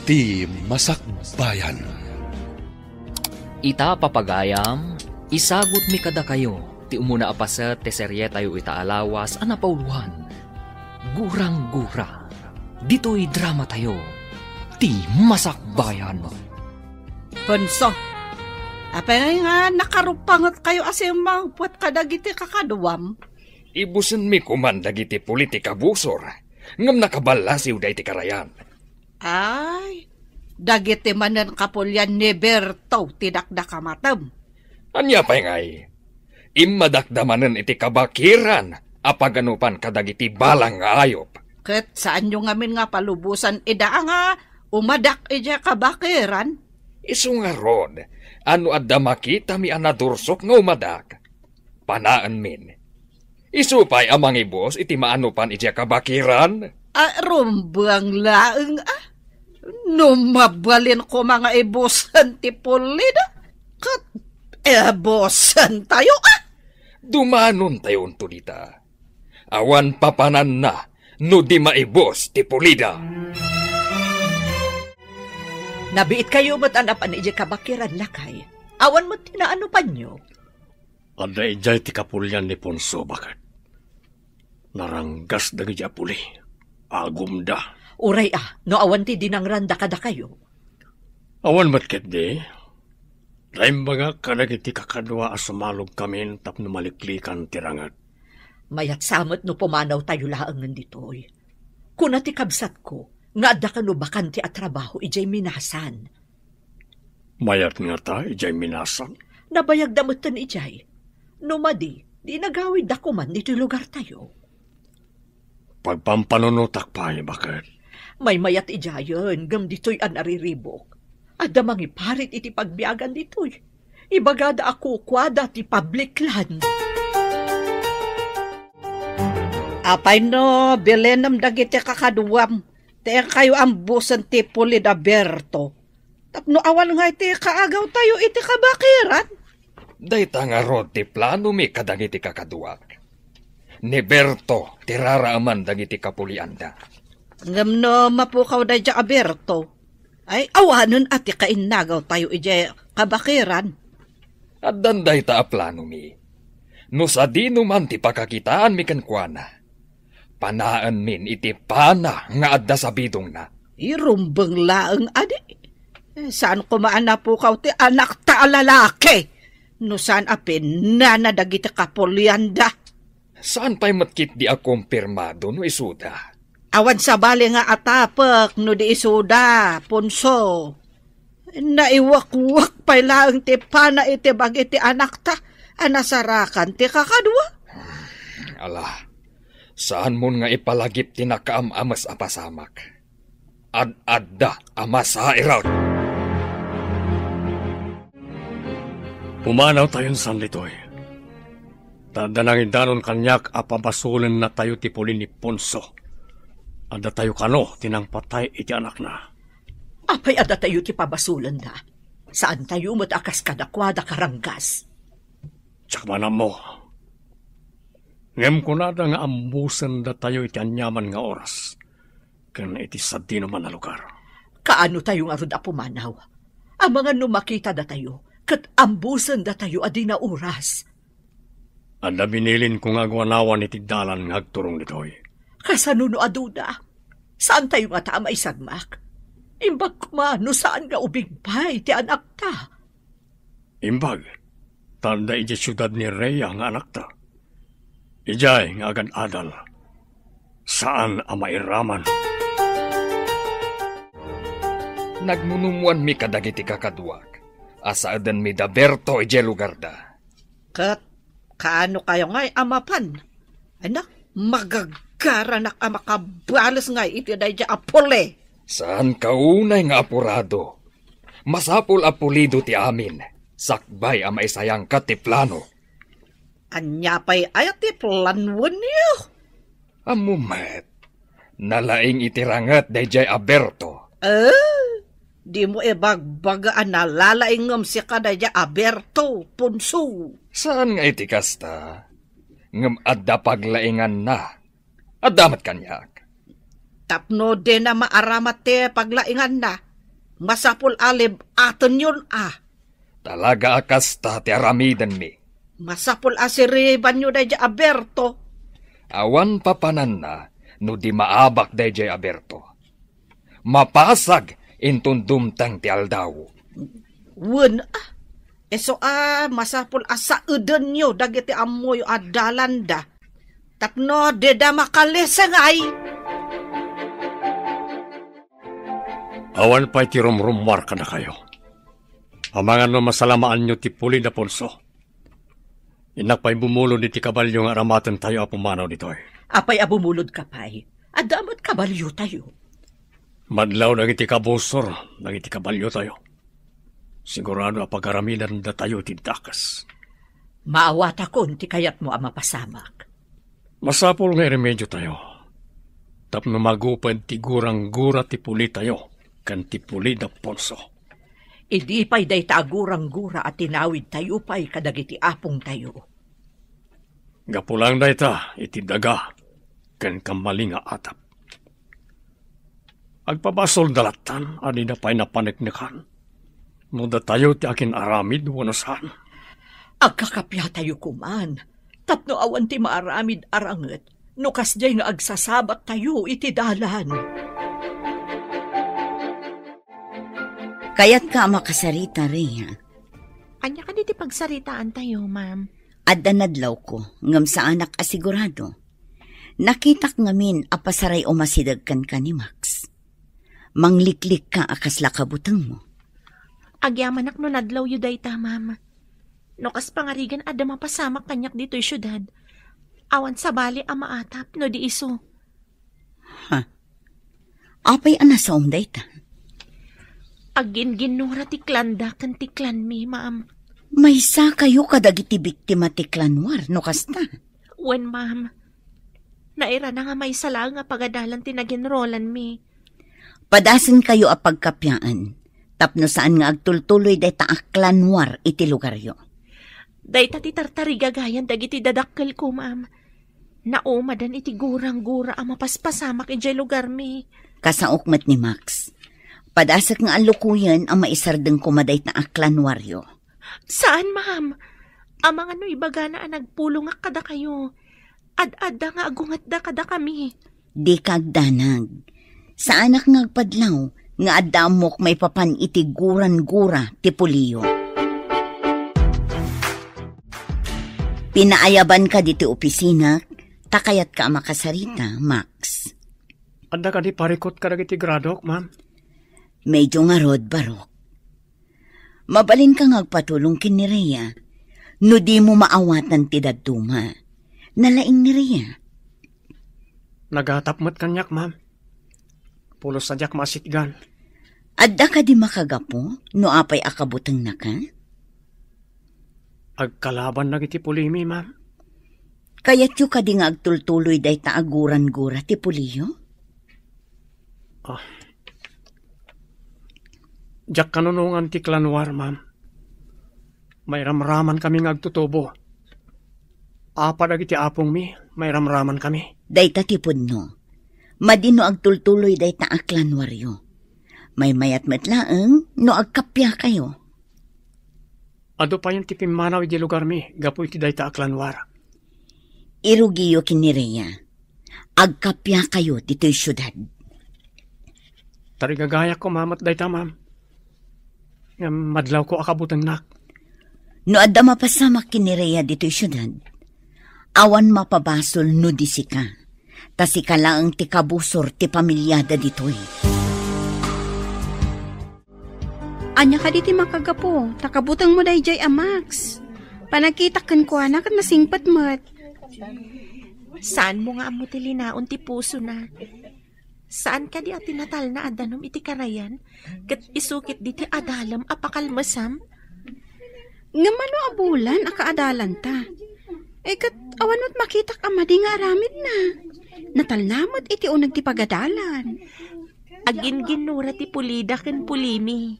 Ti Masakbayan. Ita papagayam, isagot mi kada kayo, ti umuna apaset ti serye tayo itaalawas anapauluhan. Gurang-gura, dito'y drama tayo, ti Masakbayan. Punso, apay nga nakarupangot kayo asimang puwat kadagiti kakaduwam. Ibusen mi kuman dagiti politika busor, ngam nakabalasiw da iti karayan. Ay, dagiti manan kapulyan ni Berto tidakdakamatam. Anya pa'y ngay, imadakdamanen iti kabakiran, apaganupan kadagiti balang nga ayop. Ket saan nyo ngamin nga palubusan ida nga umadak ija kabakiran? Isu nga rod, ano adda makita mi anadursok nga umadak. Panaan min. Isu pa'y amang ibos iti maanupan ija kabakiran. Rumbang laeng numabalin ko mga ibosan ti pulida. Kat ebosan tayo Dumanon tayo unto dita. Awan papanan na, no di maibos ti pulida. Nabiit kayo mo't anapan iji kabakiran lakay. Awan mo't tinaano pa nyo. Ada ijay ti kapulyan ni Ponso bakat. Naranggas dagi ja puli. Agumda. Uray no awan ti dinangranda kada kayo. Awan matket di. Laim baga kanagiti kakadwa asumalog kami tapno maliklikan tirangat. Mayat samot no pumanaw tayo laangan ditoy. Kuna ti kabsat ko, nga adda ka no bakanti at trabaho ijay minasan. Mayat nga ta ijay minasan. Nabayag damutan ijay. No madi, di nagawid ako man dito'y lugar tayo. Pagpampanunutak pa bakit? May mayat ijayon, gam dito'y anariribok. Adda mangi parit iti pagbiagan dito'y. Ibagada ako kwada ti public land. Apay no, bilenam dagiti kakaduwam. Tiyan kayo ambusan ti pulida Berto. Tapno awan nga iti kaagaw tayo iti kabakiran. Dayta nga rod ti plano mi kadagiti kakaduak. Ni Berto, tiraraaman dagiti kapulianda. Ngam no mapukaw da dya Berto. Ay awanon ati kainagaw tayo iti kabakiran. At danday ta a plano mi. No sa di numan ti pakakitaan mi kankwana. Panaan min iti pana nga adda sa bidong na. Irumbang laeng adi. Saan ko maanapukaw ti anak ta lalaki? No saan apin na nadagiti kapulianda? Saan pa'y matkit di akumpirmado no isuda? Awan sa bali nga atapak no di isuda, Ponso. Naiwak-wak pa'y laeng ti pana iti bagiti anak ta, anasarakan ti kakadwa. Ala, saan mo nga ipalagip ti nakaamamas apasamak? Ad-adda amas sa iraw. Pumanaw tayong sanlitoy. Tadanangin danon kanyak apabasulan na tayo ti puli ni Ponso. Ada tayo kano tinangpatay iti anak na. Apay ada tayo ti pabasulan na. Saan tayo mo't akas kadakwada karanggas? Tsakmanan mo. Ngem ko na da nga ambusan da tayo iti anyaman nga oras. Kan iti sadino man na lugar. Kaano tayo nga rod pumanaw? Ang mga numakita da tayo, kat ambusan da tayo adi na oras. Anda binilin kong agwanawan iti dalan nga agturong ditoy. Kasanuno aduda, saan tayo nga tama isagmak? Imbag kumano saan nga ubigpay ti anak ta? Imbag, tanda iti syudad ni Rhea nga anak ta. Ijay nga agan adal. Saan ang mairaman? Nagmunumuan mi kadagiti kakaduak. Asaadan mi da Berto ije lugar da. Kat, kaano kayo nga'y amapan? Anak, magagaranak ang makabalas nga'y iti da dya apole. Saan kaunay nga apurado? Masapul apulido ti amin. Sakbay ang maisayang ka ti plano. Anya pa'y ayat ti planwan niyo. Amumet, nalaing itirangat dayjay Aberto. Di mo ibagbagaan na lalaingam si ka dayjay Aberto, Ponso. Saan nga iti kasta? Ngam adda paglaingan na. Adamat kanyak. Tapno din na maaramat te paglaingan na. Masapul alib aton yun Talaga akas ta ti aramidan mi. Masapul asiriban nyo da Aberto. Awan papanan na no di maabak dayjay Aberto. Mapasag intun dumtang ti aldaw. Wen eso masapul asa uden nyo dagiti amoy adalanda. Tapno deda makalesangay. Awan pa'y ti rumrumwar ka na kayo. Amangan no masalamaan nyo ti Puli na Ponso. Inak pa'y bumulod ni ti kabalyo nga aramatan tayo apumanaw dito. Apay abumulod ka pa'y. Adamat kabalyo tayo. Madlaw nang iti kabusor, nang iti kabalyo tayo. Sigurado apag-araminan na tayo tintakas. Maawat akon ti kayat mo ang mapasamak. Masapol nga remedyo tayo. Tapno magupan ti gurang-gura ti Puli tayo. Kan ti Puli na Ponso. Idi pa'y day taagurang-gura at tinawid tayo pa'y kadagiti apong tayo. Gapulang day ta, iti daga, kan kamaling nga atap. Agpabasol dalatan, adi na pa'y napaneknekan. No da tayo ti akin aramid, wanasan. Agkakapya tayo kuman. Tapno awan ti maaramid aranget. No kasjay nga agsasabat tayo iti dalan. Kaya't ka makasarita, Rhea. Anya ka diti pagsaritaan tayo, ma'am. Adda nadlaw ko, ngam sa anak asigurado. Nakitak ngamin apasaray o masidagkan ka ni Max. Mangliklik ka akas lakabutang mo. Agyamanak no nadlaw yu dayta, ma'am. No kas pangarigan adda mapasamak kanyak dito'y syudad. Awan sa bali ama atap no di iso. Apay anasaom dayta? Agin ginura ti klanda kan ti klan mi, ma'am. May sa kayo kadagiti biktima ti klanwar, no kasta? Wen, ma'am. Naira na nga may sala nga pagadalan ti naginrolan mi. Padasan kayo a pagkapyaan. Tapno saan nga agtultuloy day taak klanwar iti lugaryo. Day ta ti tartarigagayan dagiti dadakkel ko, ma'am. Naumadan iti gurang-gura ang mapaspasamak iti lugar mi. Kasaokmat ni Max. Padasak nga alukuyan ang maisardeng kumaday na aklanwaryo. Saan, ma'am? Amang ano ibaga na nagpulong nga kada kayo. Ad-adda nga agungat da kada kami. Di kagdanag. Sa anak nga agpadlaw, nga adamok may papan iti guran-gura ti Puliyo. Pinaayaban ka diti opisina, takayat ka makasarita, Max. Anda ka di parikot ka iti gradok, ma'am? Medyo nga rod barok. Mabalin ka ngagpatulong kin ni Rhea. No di mo maawatan ti daduma. Nalaing ni Rhea. Nagatapmat kanyak, ma'am. Pulos sadyak masitgan. Adda ka di makagapo, no apay akabutang na ka? Agkalaban na iti Pulimi, ma'am. Kaya't yu ka di nga agtultuloy day taaguran-gura ti Puliyo? Diyak kanunungan ti klanwar, ma'am. May ramraman kami agtutubo. Apadag iti apong mi, may ramraman kami. Day tatipod no. Madino agtultuloy day taaklanwaryo. May mayat matlaeng no agkapya kayo. Ado pa yung tipimanaw iti lugar mi, gapu iti day taaklanwar. Irugiyo kinireya. Agkapya kayo dito'y syudad. Tarigagaya ko, ma'am, at day ta, ma'am. Madlaw ko akabutang nak. No adda mapasamak kinireya dito'y syudad. Awan mapabasol no di sika. Ta sika lang ti kabusor ti pamilyada dito'y. Anya ka diti makagapo, takabutang mo dayjay a Max. Panakitakan ko anak at nasingpat mat. Saan mo nga amo ti linaon ti puso na? Saan ka di at tinatal na adanom iti karayan? Kat isukit di ti adalam apakalmasam? Nga mano abulan akaadalan ta. Kat awanot makitak amadi nga aramid na. Natalnamot iti unag ti pagadalan. Agin ginura ti pulida ken Pulimi.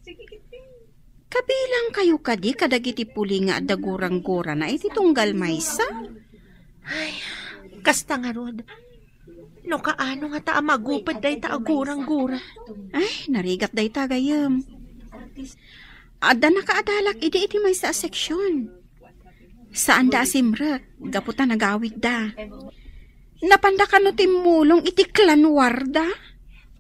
Kabilang kayo kadi kadagiti puli nga adagurang-gura na iti tunggal maysa? Ay, kasta nga rod. No kaano nga ta magupad day ta agurang-gura. Ay, narigat day ta gayam. Ada nakaadalak iti may sa seksyon. Saan da asimrak, gaputa nagawid da. Napanda ka no timulong iti klanwar da?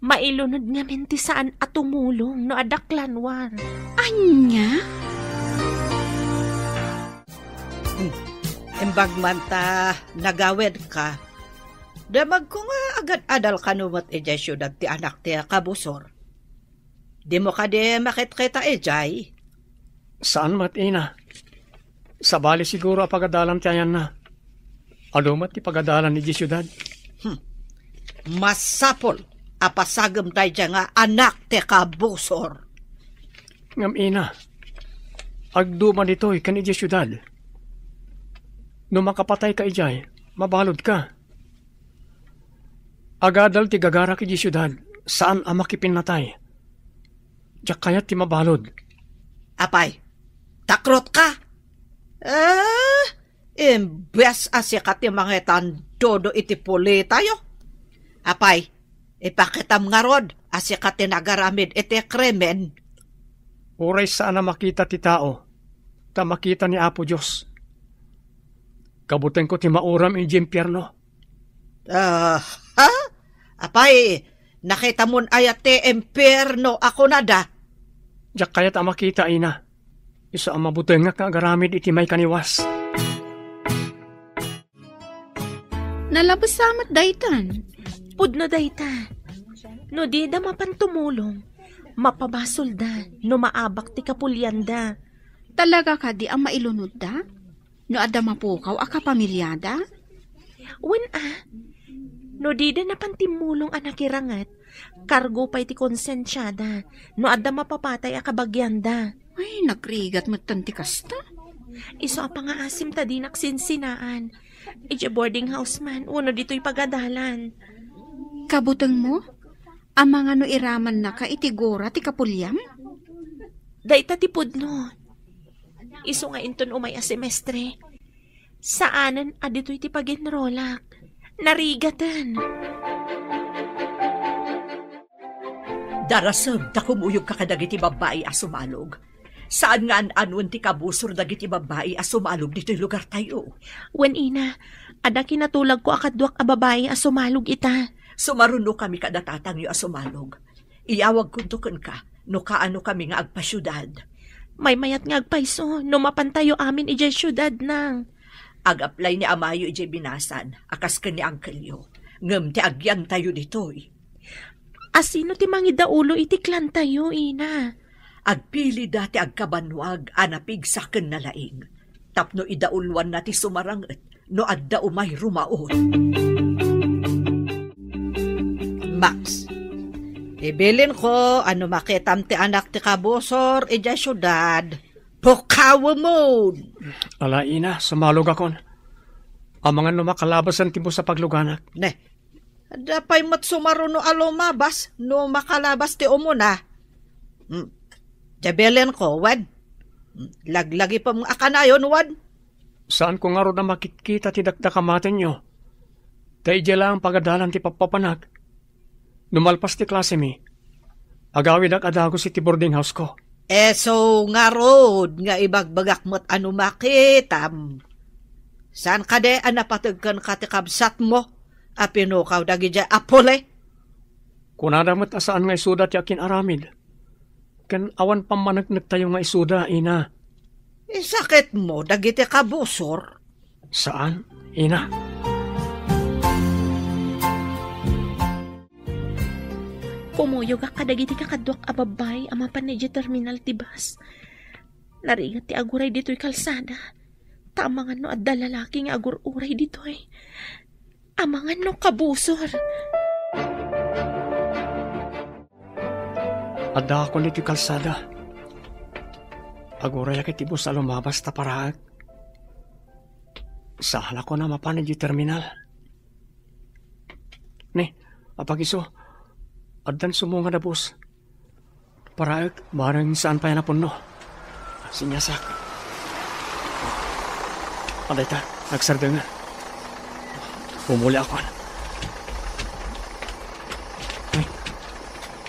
Mailunod nga menti saan at tumulong no adak klanwar. Anya? Imbag man ta nagawid ka. Damag ko nga agad adal kanumat ijay syudad ti anak ti kabusor. Di mo ka di makit-kita ijay. Saan mat, ina? Sa bali siguro apagadalan ti ayan na. Alumat ti pagadalan ni syudad. Masapol apasagam tayo dyan nga anak ti kabusor. Ngam ina, agduman ito'y kan ijay syudad. No makapatay ka ijay, mabalod ka. Agadal ti gagara ki syudad, saan ang makipinatay? Diyak kayat ti mabalod. Apay, takrot ka? Imbes asikat ti mangitan dodo iti puli tayo. Apay, ipakitam nga rod asikat ti nagaramid iti kremen. Uray saan na makita ti tao, ta makita ni Apo Diyos. Kabuteng ko ti mauram iti impyerno. Apay, nakita mon ayat ti impyerno ako na da. Diyak kayat ang makita, ina. Isa ang mabuteng nga kagaramid iti may kaniwas. Nalabas samat daytan. Pudno dayta. No di da mapantumulong, mapabasol da, no maabak ti kapulyan da. Talaga ka di ang mailunod da? No ada mapukaw a kapamilyada? Wen no di da napantimulong anakirangat, kargo pa iti konsensyada, no ada mapapatay a kabagyanda. Ay, nagrigat mo tanti kasta. Iso a pangaasim ta di naksinsinaan. Ija boarding house man, uno dito'y pagadalan. Kabutang mo? Ang mga no iraman na ka itigora ti kapulyam? Dayta ti pudno. Iso nga inton umay a semestre. Saanan a dito'y ti pagenrolak. Narigatan. Darasam, takumuyog ka kadagiti babae a sumalog. Saan nga an-anwan ti kabusor dagiti babae a sumalog dito'y lugar tayo? Wen ina, ada kinatulag ko akadwak a babae a sumalog ita. Sumaruno kami kadatatang yu a sumalog. Iyawag kuntukan ka, no kaano kami nga agpasyudad. May mayat nga agpaiso, no mapantayo amin ijay syudad nang. Ag-apply ni Amayo ijay binasan, akas ka ni Uncle Yo. Ngam ti agyan tayo dito'y. Asino ti mangidaulo iti klan tayo, ina? Agpili dati agkabanwag, anapig sa ken na laing. Tapno idaulwan na ti sumaranget, no adda umay rumaot. Max, ibilin ko ano makitam ti anak ti kabusor ija syudad. Pukawa mo! Ala, ina, sumalog akon. Ang mga numakalabasan ti mo sa pagluganak. Ne, dapay mat sumaruno alumabas no makalabas ti umuna. Jabelen ko, wad. Laglagi pa mga akanayon, wad. Saan ko nga ro na makikita ti dakdakamaten nyo? Dahil dyan lang pagadalan ti papapanag. Numalpas ti klase mi. Agawid ak adago si ti boarding house ko. So nga rod, nga ibagbagak mo't ano makitam. Saan ka de anapatagkan ka ti kabsat mo? Apinukaw dagi dya apole? Kunadamot asaan nga isuda ti akin aramid. Kan awan pamanagnak tayo nga isuda, ina. Sakit mo, dagiti kabusor. Saan, ina? Pumuyog ka kadagiti kakadwak a babay ama panedya terminal ti bus. Narigat ti aguray dito'y kalsada. Tamangan no adda lalaki nga agur-uray dito'y. Amangan no kabusor. Adda ako niti kalsada. Aguray akit ibo sa lumabas ta paraag. Sahala ko na mapanid yung terminal. Ne, apagiso, addan sumunga na bus. Paraag, barang saan pa yan na puno. Sinyasak. Aday ta, nagsarda nga. Pumuli ako.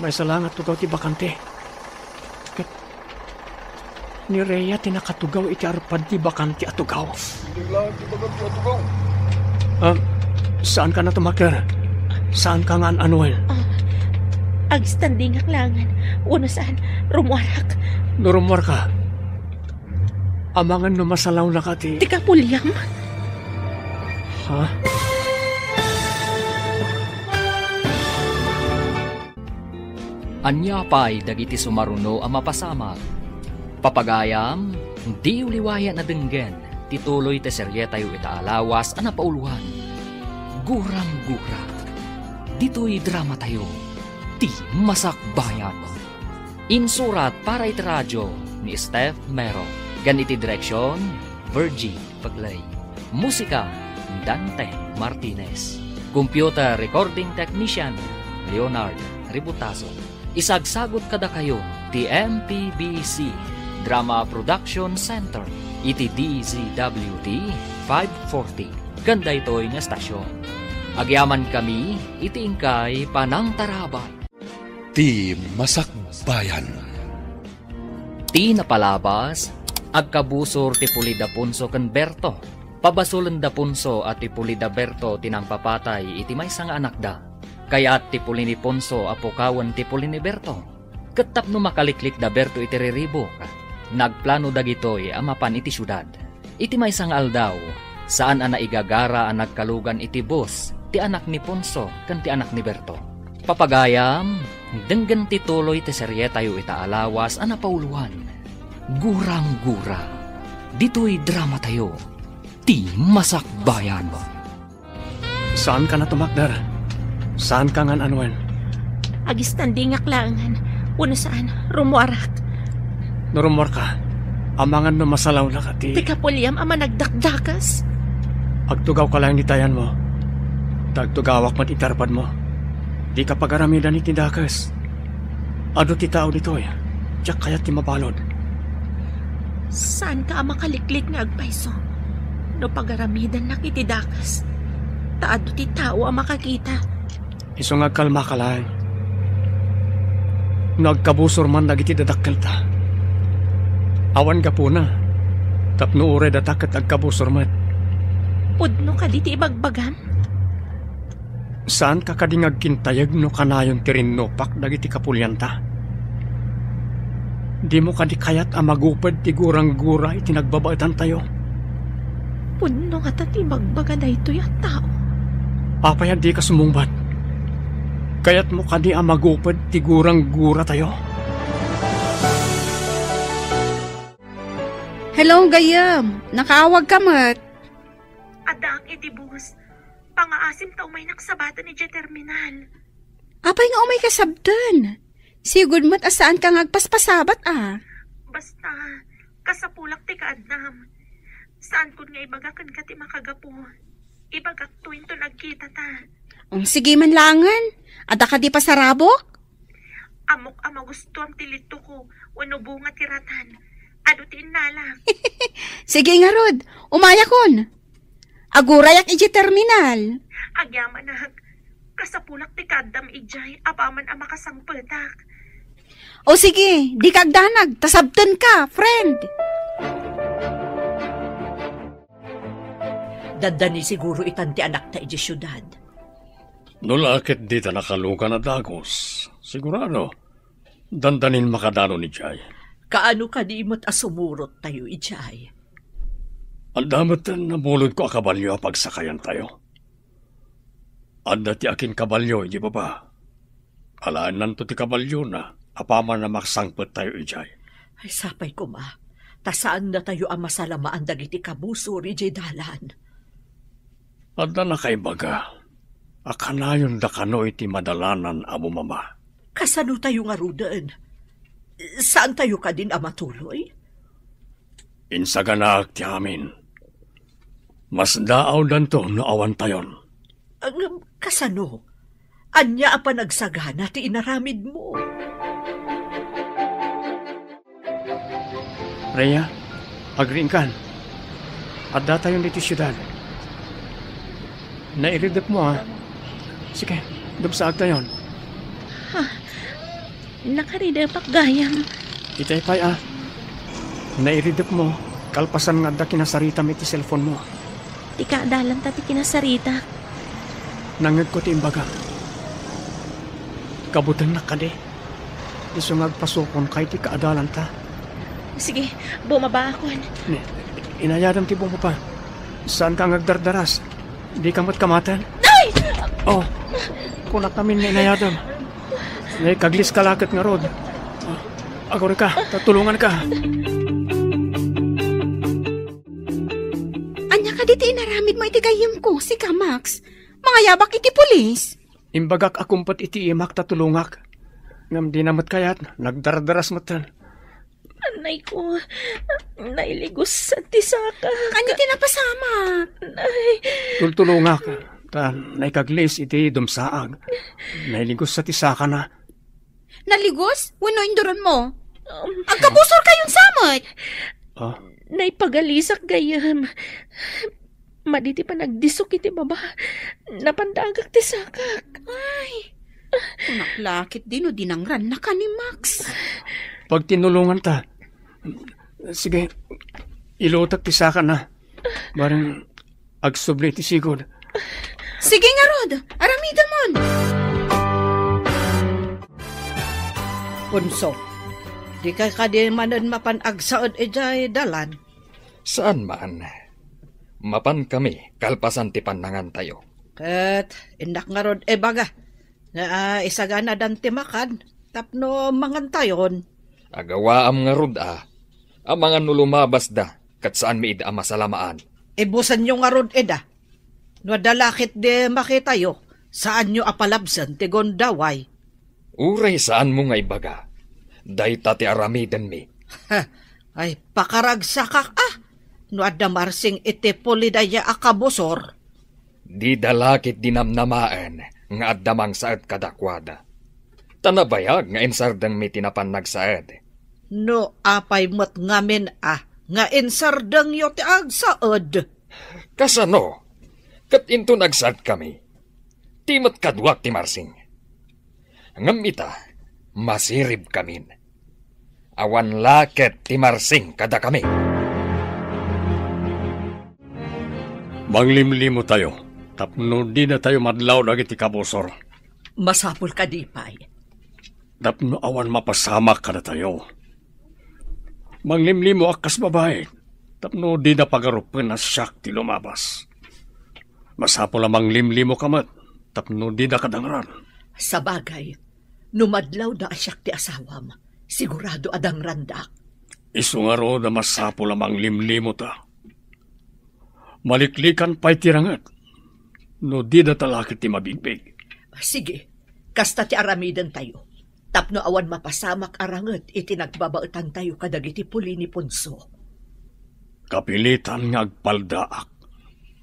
may salangat tugaw ti bakante. Kat ni Rhea tinakatugaw iti arpad ti bakante at tugaw. Saan ka na tumakir? Saan ka nga anuin? Agstanding aklangan. Uno saan, rumuarak. Nurumwar ka. Amangan no masalaw na ka ti... Tika pulyam. Ha? Anya pa'y dagiti sumaruno ang mapasamag. Papagayam, di uliwaya na denggen, tituloy te serye tayo itaalawas ang napauluhan. Gurang-gura. Dito'y drama tayo, ti masakbayan. Insurat para iti radyo ni Steph Mero. Ganiti direksyon, Virgie Paglay. Musika, Dante Martinez. Computer Recording Technician, Leonard Ributaso. Isagsagot kada kayo, ti MPBC Drama Production Center, iti DZWT 540. Ganda ito'y nga stasyon. Agyaman kami, iti ingkay Panang Tarabay. Ti Masakbayan. Ti napalabas, agkabusor ti Pulida Punso ken Berto. Pabasulan da Punso at ti Pulida Berto tinang papatay iti may nga anak da. Kaya't ti Puli ni Ponso apukawan ti Puli ni Berto. Ketap no makaliklik da Berto iti riribok. Nagplano dagitoy amapan iti syudad. Iti may nga aldaw, saan ana igagara ang nagkalugan iti bus, ti anak ni Ponso kan ti anak ni Berto. Papagayam, denggen ti tuloy ti serye tayo itaalawas ang napauluhan. Gurang-gura. Dito'y drama tayo. Ti Masakbayan. Saan ka na tumakdar? Saan ka nga anuan? Agistanding aklangan. Uno saan, rumuarak. Nurumwar ka. Amangan no masalaw na ka ti... Tika pulyam ama nagdakdakas. Agtugaw ka lang nitayan mo. Tagtugawak mat itarpad mo. Di ka pagaramidan iti dakas. Ado ti tao dito'y. Tiyak kaya ti mabalod. Saan ka makaliklik nga agpaiso? No pagaramidan na iti dakas. Taado ti tao ang makakita. Iso nga kalma ka lang. Nagkabusor man nagiti dadakkel ta. Awan ka po na. Tapno ure datak at agkabusor mat. Pudno ka diti ibagbagan? Saan ka kadingag kintayag no kanayon tirinnopak dagiti kapulyanta? Di mo kadi kayat ang magupad ti gurang-gura iti nagbabaitan tayo. Pudno nga tati magbaga na ito yung tao. Papaya di ka sumungbat. Kaya't mo kadi ang magupad ti gurang-gura tayo. Hello, Gayam. Nakaawag ka mat. Adang itibus. Pangaasim ta umay naksabata ni J Terminal. Apay nga umay kasabdan. Sigud mat asaan ka ngagpaspasabat Basta, kasapulak ti kaadnam. Saan kun nga ibagakan ka ti makagapo. Ibagak tuwin to nagkita ta. Sige man langan. Ada ka di pasarabok? Amok ama gusto ang tilito ko. Wano bunga tiratan. Ado ti inalak. Sige nga Rod. Umaya kon. Agurayak iji terminal. Agyaman na. Kasapulak ti kadam ijay. Apaman ang makasangpetak. O sige, di kagdanag. Tasabten ka, friend. Dadani siguro itanti anak ta iji syudad. Nulakit di ta nakaluka na dagos. Sigurado, dandanin makadano ni Jay. Kaano ka di mo't asumurot tayo ijay? Ang damat na bulod ko akabalyo pagsakayan tayo. Anda ti akin kabalyo, di ba ba? Alaan nanto ti kabalyo na, apaman na maksangpet tayo ijay. Ay sapay ko ma, tasaan na tayo ang masalamaan dagiti kabusor ijay dalan. Anda na kay baga, akanayon da kano iti madalanan amo mama. Kasano tayo nga rudan? Saan tayo ka din amatuloy? Insaganak ti amin. Mas daaw danto no awan tayon. Kasano? Anya pa nagsagana ti inaramid mo. Rhea, agriin kan. Adda tayon dito syudad. Nairidap mo ha. Sige, dubsaag tayon. Nakaridepak gayam. Itay pay nairidap mo, kalpasan nga da kinasaritam iti cellphone mo. Ti kaadalan tati kinasarita. Nangag ko ti imbaga. Kabutang na kade. Isungag pasukon kay ti kaadalan ta. Sige, bumaba ako. Inayadam ti mo pa. Saan ka ngagdardaras? Di ka matkamatan? Ay! Oh, kunak namin na inayadam. May kaglis kalakit nga rod. Agore ka, tatulungan ka. Anya ka diti inaramid mo iti gayem ko, si Max. Mga yabak iti pulis. Imbagak akumpat iti imak tatulungak. Ngam di namat kayat, nagdardaras matan. Anay ko, nailigos sa tisaka. Anya tinapasama. Ay, Tultulungak. Tan, naikaglis iti dumsaag. Nailigos sa tisaka na. Naligos? Wano induron mo? Ang kabusor kayong samot. naipagalisak gayam. Maditi pa nagdisok iti baba. Napandagak ti sakak. Ay, naklakit din o dinangran na ka ni Max. Pag tinulungan ta, sige, ilutak ti saka na. Barang agsubli ti sigod. Sige nga, Rod. Aramida mon. Punso, di ka di manan mapanagsaod ejay dalan. Saan man? Mapan kami, kalpasan ti panangan tayo. Kat, indak nga rod baga. Na isagana dan timakan, tapno mangantayon. Agawaam nga rod ang mga nulumabas da, kat saan mi ida masalamaan. Ibusan nyo nga rod eda. No dalakit de makitayo, saan nyo apalabsan ti gondaway. Uray saan mo nga ibaga? Dayta ti aramidan mi. Ay, pakaragsakak no adda marsing iti pulidaya akabusor. Di dalakit dinamnamaan nga addamang saad kadakwada. Tanabayag nga insardang mi tinapan nagsaad. No apay mo't ngamin nga insardang yo ti agsaad. Kasano? Kat into nagsad kami. Timot kadwak ti marsing. Ngam ita, masirib kamin. Awan laket ti marsing kada kami. Manglimlimo tayo. Tapno di na tayo madlaw dagiti kabusor. Masapul ka di pay. Tapno awan mapasamak ka na tayo. Manglimlimo akas babae. Tapno di na pagarupan na siyak ti lumabas. Masapul lamang limlimo kamat. Tapno di na kadangran. Sa bagay, numadlaw na asyak ti asawam. Sigurado adang randak. Isungaro na masapul lamang limlimo ta. Maliklikan pa'y tirangat. No di na talakit ti mabigbig. Sige, kasta ti aramidan tayo. Tapno awan mapasamak arangat iti nagbabautan tayo kadagiti puli ni Punso. Kapilitan nga agpaldaak.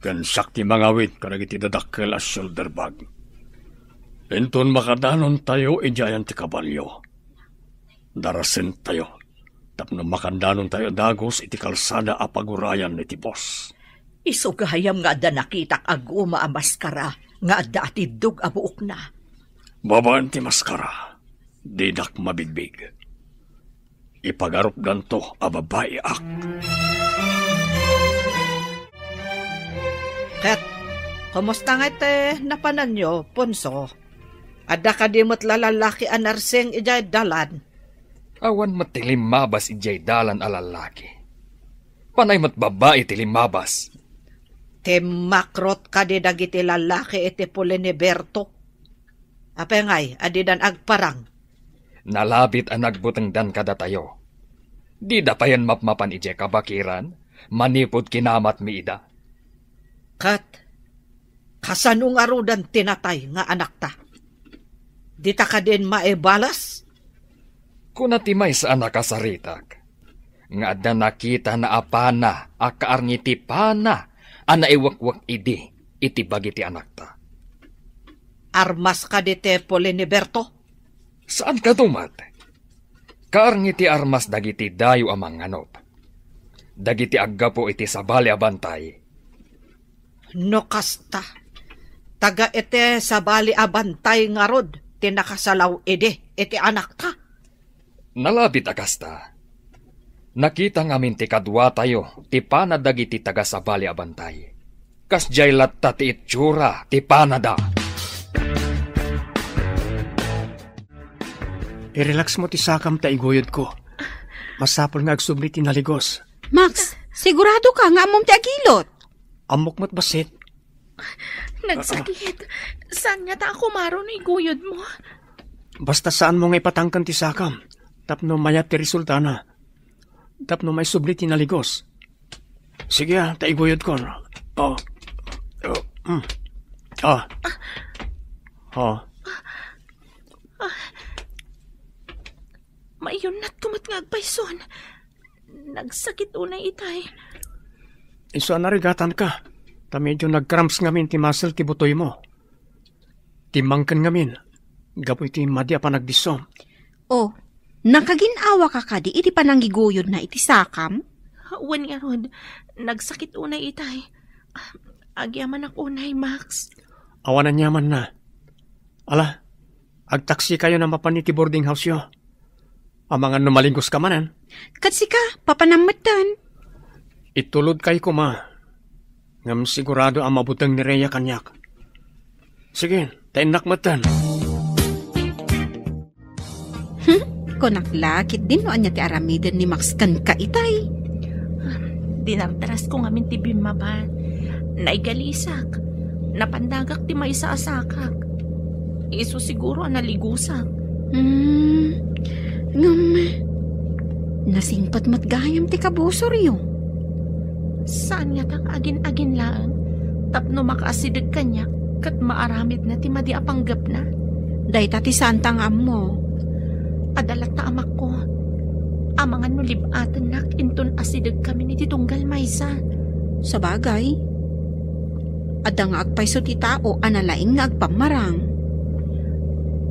Kansak ti mangawit kadagiti dadakkel as shoulder bag. Enton makadanon tayo ijayan ti kabalyo. Darasin tayo. Tapno makandanon tayo dagos iti kalsada apagurayan iti boss. Isugahayam nga adda nakitak aguma a maskara nga adda atidog a buok na. Babaan ti maskara, didak mabigbig. Ipagarup danto a babae ak. Kat, kumusta nga ite napanan nyo, Punso? Adda ka di mo't lalalaki anarseng ijay dalan. Awan matilim mabas ijay dalan alalaki. Panay mat babae tilim mabas. Makrot ka di dagiti lalaki iti puli ni Berto. Apengay, adidan agparang. Nalabit ang nagbutang dan kada tayo. Di da pa yan mapmapan ije kabakiran, manipod kinamat mi ida. Kat, kasano nga rudan tinatay nga anak ta? Di ta ka din maibalas? Kunatimay sa anak kasaritak. Nga adda nakita na apana, akaarngiti pana, ana iwakwak idi, iti bagiti anak ta. Armas ka di te puli ni Berto? Saan ka tumat? Kaarngiti armas dagiti dayo amang anop. Dagiti aggapo iti sabali abantay. No kasta, taga iti sabali abantay nga rod, tinakasalaw iti anak ta. Nalabit akasta. Nakita ngamin ti kadwa tayo, ti panadag iti taga sa bali abantay. Kas jay latta ti itsura, ti panada. I-relax mo ti sakam ta iguyod ko. Masapol nga agsubli ti naligos. Max, sigurado ka nga amom ti agilot. Amok mo't basit. Nagsakit. Saan nga ta ako maron iguyod mo? Basta saan mo nga ipatangkan ti sakam. Tapno mayat ti resulta na. Tapno may subli ti naligos. Sige ta iguyod ko. Mayon na't kumat nga agpayson. Nagsakit unay itay. Iso narigatan ka. Ta medyo nagcramps ngamin ti muscle ti butoy mo. Timangkan ngamin. Gapoy ti madya pa nagdisom. Oh, nakaginawa ka kadi iti pananggiguyod na iti sakam? Wan nga rod, nagsakit unay itay. Agyaman ak unay, Max. Awanan yaman na. Ala, agtaksi kayo na mapan iti boarding house yo. Ang mga numalingkos ka manan. Katsi ka, papanamatan. Itulod kay kuma. Ngam sigurado ang mabutang ni Rhea kanyak. Sige, tainak matan. Konaklakit din no anya ti aramiden ni Max kan ka itay. Dinartaras ko ngamin ti bimaba. Naigalisak. Napandagak ti may sa asakak. Iso siguro analigusak. Nasingpat matgayam ti kabusor yo. Saan nga tang agin-agin laan? Tapno makaasidag kanya kat maaramid na ti madi apanggap na. Dahita ti santang ammo. Adalat ta amak ko. Amangan no libatan nak inton asidag kami ni titunggal maysa. Sa bagay. Ada nga agpayso ti tao analaing nga agpamarang.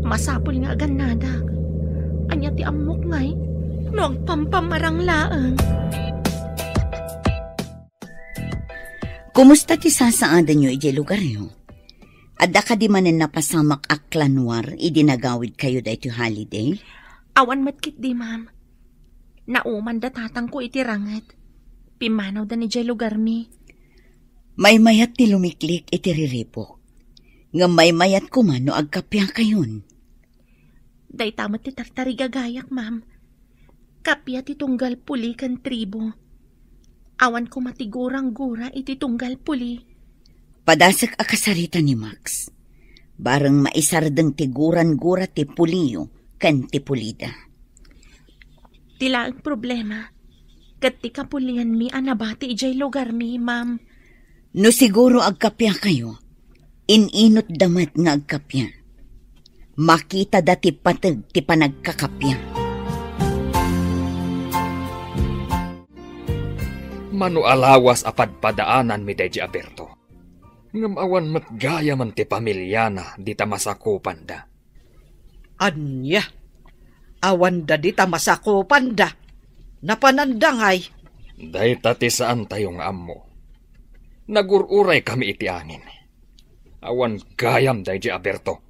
Masapol nga agan nadag. Anya ti amok ngay. No agpampamarang laang. Kumusta ti sasaadan nyo iti lugar nyo? Adda ka di manen napasamak aklanwar idinagawid kayo da iti holiday? Awan matkit di, ma'am. Nauman da tatang ko iti rangat. Pimanaw da ni jay lugar mi. May mayat ti lumiklik iti riripok. Nga may mayat kuman no agkapya kayon. Day tamat ti tartari gagayak, ma'am. Kapya ti tunggal puli kan tribo. Awan ko matigurang-gura iti tunggal puli. Padasak akasarita ni Max. Barang maisardeng tiguran-gura ti puliyo kan ti pulida. Tila ang problema. Kat ti kapulian mi anabati ijay lugar mi, ma'am. No siguro agkapya kayo. Ininot damat nga agkapya. Makita dati patag ti panagkakapya. Mano alawas apadpadaanan mi deji Aberto. Ngam awan matgaya man ti pamilya na di ta masakupan da. Anya, awan da di ta masakupan da. Napanandangay. Day ti saan tayong ammo. Nagururay kami iti angin. Awan gayam deji Aberto.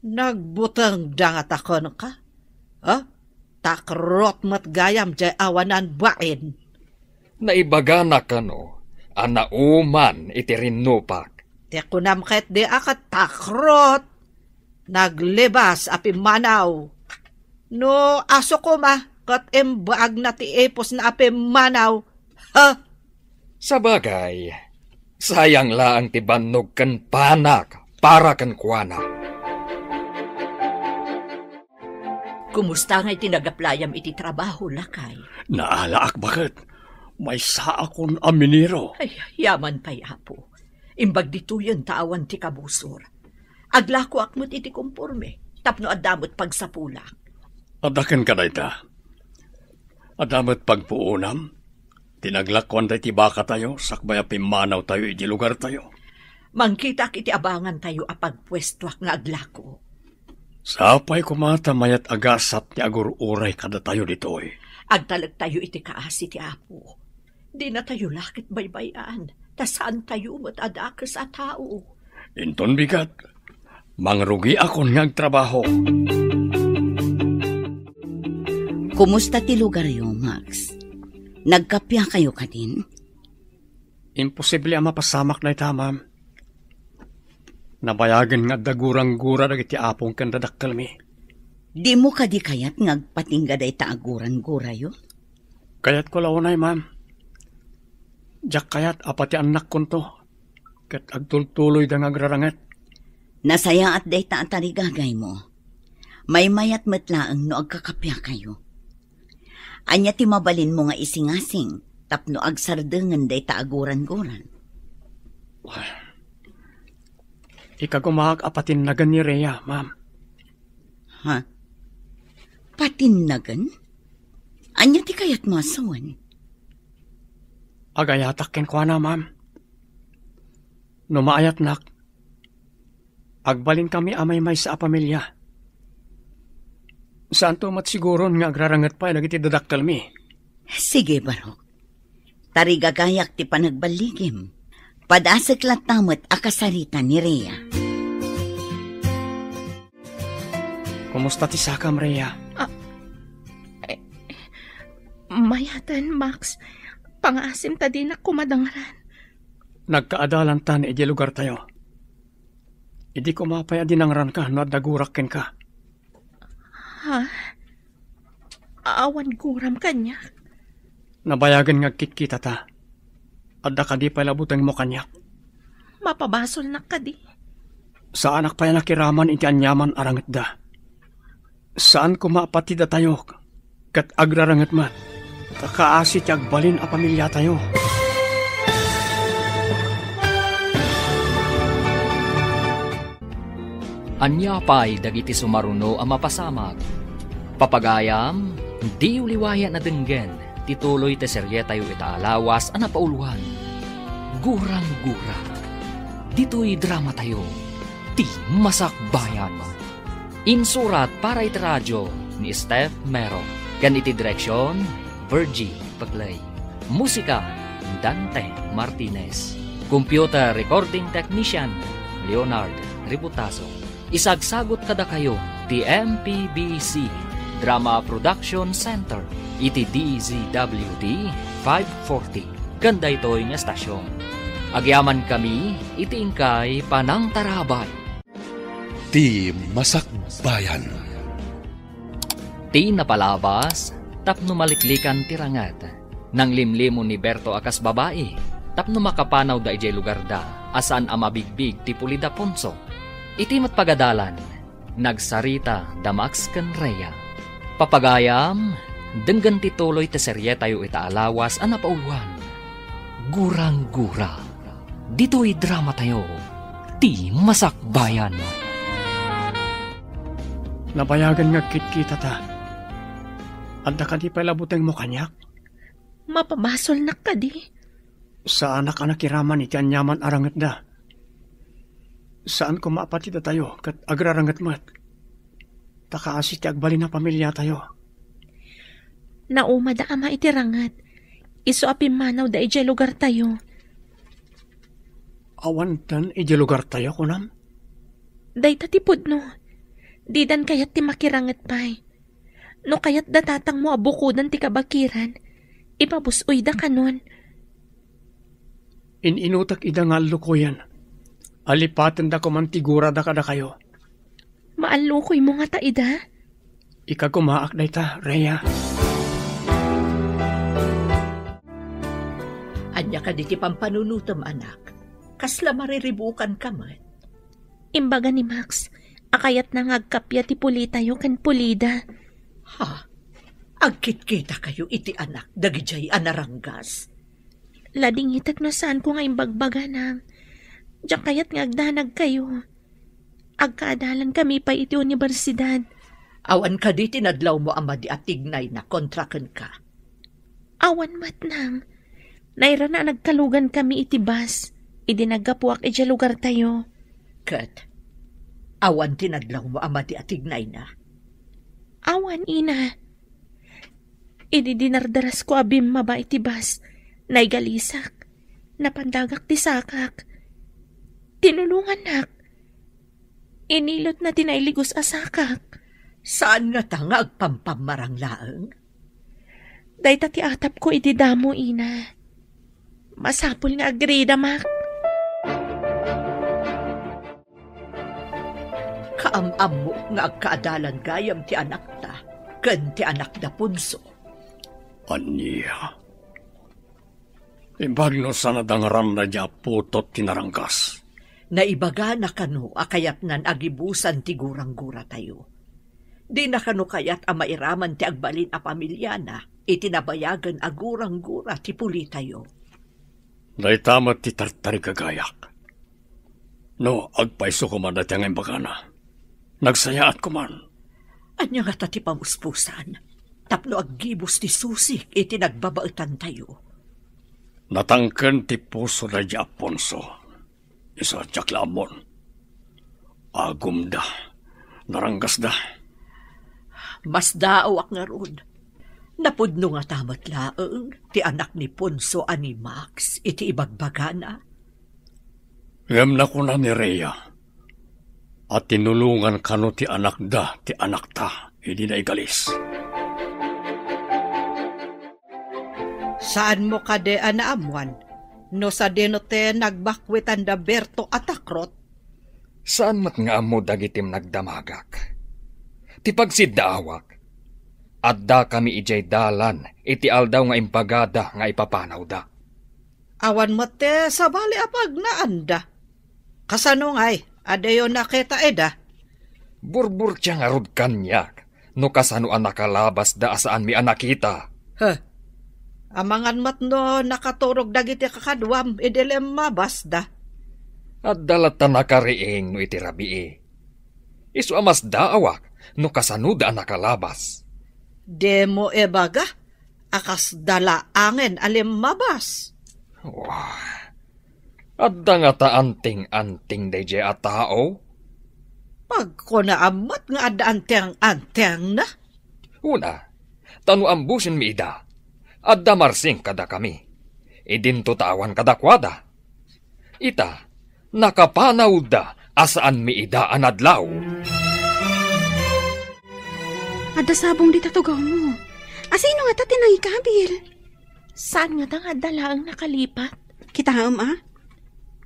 Nagbutang dangat ako ka? Takrot matgayam jay awanan bain. Naibaga na kano, anauman iti rinupak. Te kunam ket di akat takrot. Naglibas api manaw. No aso ko ma, kat embaag na ti epos na api manaw. Sa bagay, sayang laang ti bannog kan panak para kan kuana. Kumusta nga'y tinagaplayam iti trabaho, lakay? Naalaak bakit? May saa akong aminiro. Ay, yaman pa'y apo. Imbag dito yun taawan ti kabusor. Aglako akmot iti kumpurme. Tapno adamot pagsapulak. Adakan ka na ita. Adamot pagpuunam. Tinaglakwan tayo ti baka tayo. Sakbaya pimanaw tayo iti lugar tayo. Mangkitak iti abangan tayo apagpwestuak nga aglako. Sapay kumata mayat agasap ti agur-uray kada tayo ditoy. Agtalag tayo iti kaasi ti apo. Di na tayo lakit baybayan. Tasaan tayo matadakas at tao. Inton bigat. Mangrugi akon nga agtrabaho. Kumusta ti lugar yo, Max? Nagkapya kayo ka din? Imposible ang mapasamak na ita, ma'am. Nabayagan nga dagurang-gura dagiti apong kan dadakkel mi. Di mo ka di kayat ngagpatingga day taaguran-gura yo? Kayat ko launay, ma'am. Diyak kayat apati anak kon to. Kat agtultuloy da ngagrarangat. Nasaya at day taatarigagay mo. May mayat matlaang no agkakapya kayo. Anya ti mabalin mo nga isingasing tapno agsardengan day taaguran-guran. Ikagumahag apatin nagan ni Rhea, ma'am. Ha? Patinnagan? Anya ti kayat masawan? Agayatak ken kwa na, ma'am. Numaayat nak. Agbalin kami amay may sa pamilya. Saan to matsiguron nga agrarangat pa nagiti dadaktal mi? Sige, Barok. Tarigagayak ti panagbaligim. Padasag latamot akasarita ni Rhea. Kumusta ti sakam, Rhea? Mayatan, Max. Pangasim ta din ako madangaran. Nagkaadalan ta ni iti lugar tayo. Idi ko mapaya dinangran ka no dagurakken ka. Ha? Awan guram kanya. Nabayagan nga kitkita ta. Adda ka di palabutang mo kanyak. Mapabasol na ka di. Sa anak pa nakiraman iti anyaman arangat da. Saan ko maapatida tayo? Kat agrarangat man. Kakaasit agbalin a pamilya tayo. Anya pa'y dagiti sumaruno ang mapasamag. Papagayam, di uliwaya na denggen, tituloy te serye tayo itaalawas ang napauluhan. Gurang-gura. Dito'y drama tayo, ti masakbayan. Insurat para iti radyo ni Steph Mero. Kan iti direksyon, Virgie Paglay. Musika, Dante Martinez. Computer Recording Technician, Leonard Ributaso. Isagsagot kada kayo, ti MPBC Drama Production Center, iti DZWD 540. Ganda ito'y nga stasyon. Agyaman kami, iti ingkay Panang Tarabay. Ti Masakbayan. Ti napalabas, tapno maliklikan tirangat. Nang limlimo ni Berto akas babae, tapno makapanaw da ijay lugar da, asan amabigbig ti Pulida Ponso. Iti matpagadalan, nagsarita da Max ken Rhea. Papagayam, denggan tituloy te serye tayo itaalawas ang napauluan. Gurang-gura. Dito'y drama tayo, ti masakbayan. Nabayagan nga kitkita ta. Adda ka di palabutang mo kanyak. Mapabasol na ka di. Sa anak-anak kiraman iti anyaman arangat da. Saan ko maapatida tayo kat agrarangat mat? Takaasi ti agbalin na pamilya tayo. Nauma da ama itirangat. Iso apimanaw da ijay lugar tayo. Awan tan ijay lugar tayo kunam? Day tatipod no. Didan kayat ti makirangat pa'y. No kayat datatang mo abukudan ti kabakiran. Ipabusoy da kanon. Ininutak ida nga lukuyan. Alipatan da kumantigura da kada kayo. Maalukoy mo nga taida? Ikagumaak na ita, Rhea. Anya ka di ti pampanunutom, anak. Kasla mariribukan ka man. Imbaga ni Max, akayat na ngagkapya ti Pulita yo kan Pulida. Ha? Agkit-kita kayo iti anak, dagijay anaranggas. Lading itak na saan ko nga imbagbaga nang. Diyak kayat ngagdanag kayo. Agkaadalan kami pa iti universidad. Awan ka di tinadlaw mo ama di atignay na kontraken ka. Awan mat nang. Naira na nagkalugan kami iti bus. Idinagapuak iti lugar tayo. Kat, awan tinadlaw mo ama di atignay na. Awan ina. Idinardaras ko abim maba iti bus. Naigalisak. Napandagak ti sakak. Tinulungan nak. Inilot na tinailigos asakak. Saan nga ta nga agpampamarang laeng? Dahil ti atap ko iti damo, ina. Masapul nga agrida, mak. Kaamam mo nga agkaadalan gayam ti anak ta, ken ti anak da punso. Anya. Imbagno sana dangaran na dya putot tinarangkas. Naibaga na kano akayat nan agibusan ti gurang-gura tayo. Di na kano kayat mairaman ti agbalin a pamilyana, itinabayagan agurang-gura ti puli tayo. Naitamat ti tartari kagayak. No, agpaiso ko man dati ang imbagana. Nagsayaat ko man. Anya nga ti pamuspusan. Tapno aggibos ti susik iti nagbabautan tayo. Natangken ti puso na di Aponso. Isa tiyaklamon. Agum da. Naranggas da. Mas daawak nga ron. Napudno nga tamat laeng ti anak ni Ponso ani Max iti ibagbagana. Ngam na ko na ni Rhea. At tinulungan kano ti anak da, ti anak ta, hindi na igalis. Saan mo kade anaamuan? No sa denote nagbakwitan da Berto at akrot? Saan mat nga amo dagitim nagdamagak? Ti pagsiddaawak. Adda kami ijay dalan, iti aldaw nga impagada nga ipapanaw da. Awan mo te sa bali apag na anda. Kasano ngay? Adayo nakita eda. Burbur siya nga rod kanyak, no kasano ang nakalabas da asaan mi anakita. Amangan mat no nakaturog dagiti kakadwam, idilem mabas da. At dalata nakariing no iti rabii. Isu amas daawak, no kasano da nakalabas. Demo ebaga, akas dalaangen alim mabas. Wah. Adda nga ta anting-anting day a tao? Pag ko naamat nga adda anteng-anteng na. Una, tanu ambusin mi ida. Adda marsing kada kami. Idinto tawan kada kwada. Ita, nakapanaw da asaan mi ida anadlaw. Adda sabong di tatugaw mo. Asino nga ta tinangikabil? Saan nga tang adala ang nakalipat? Kita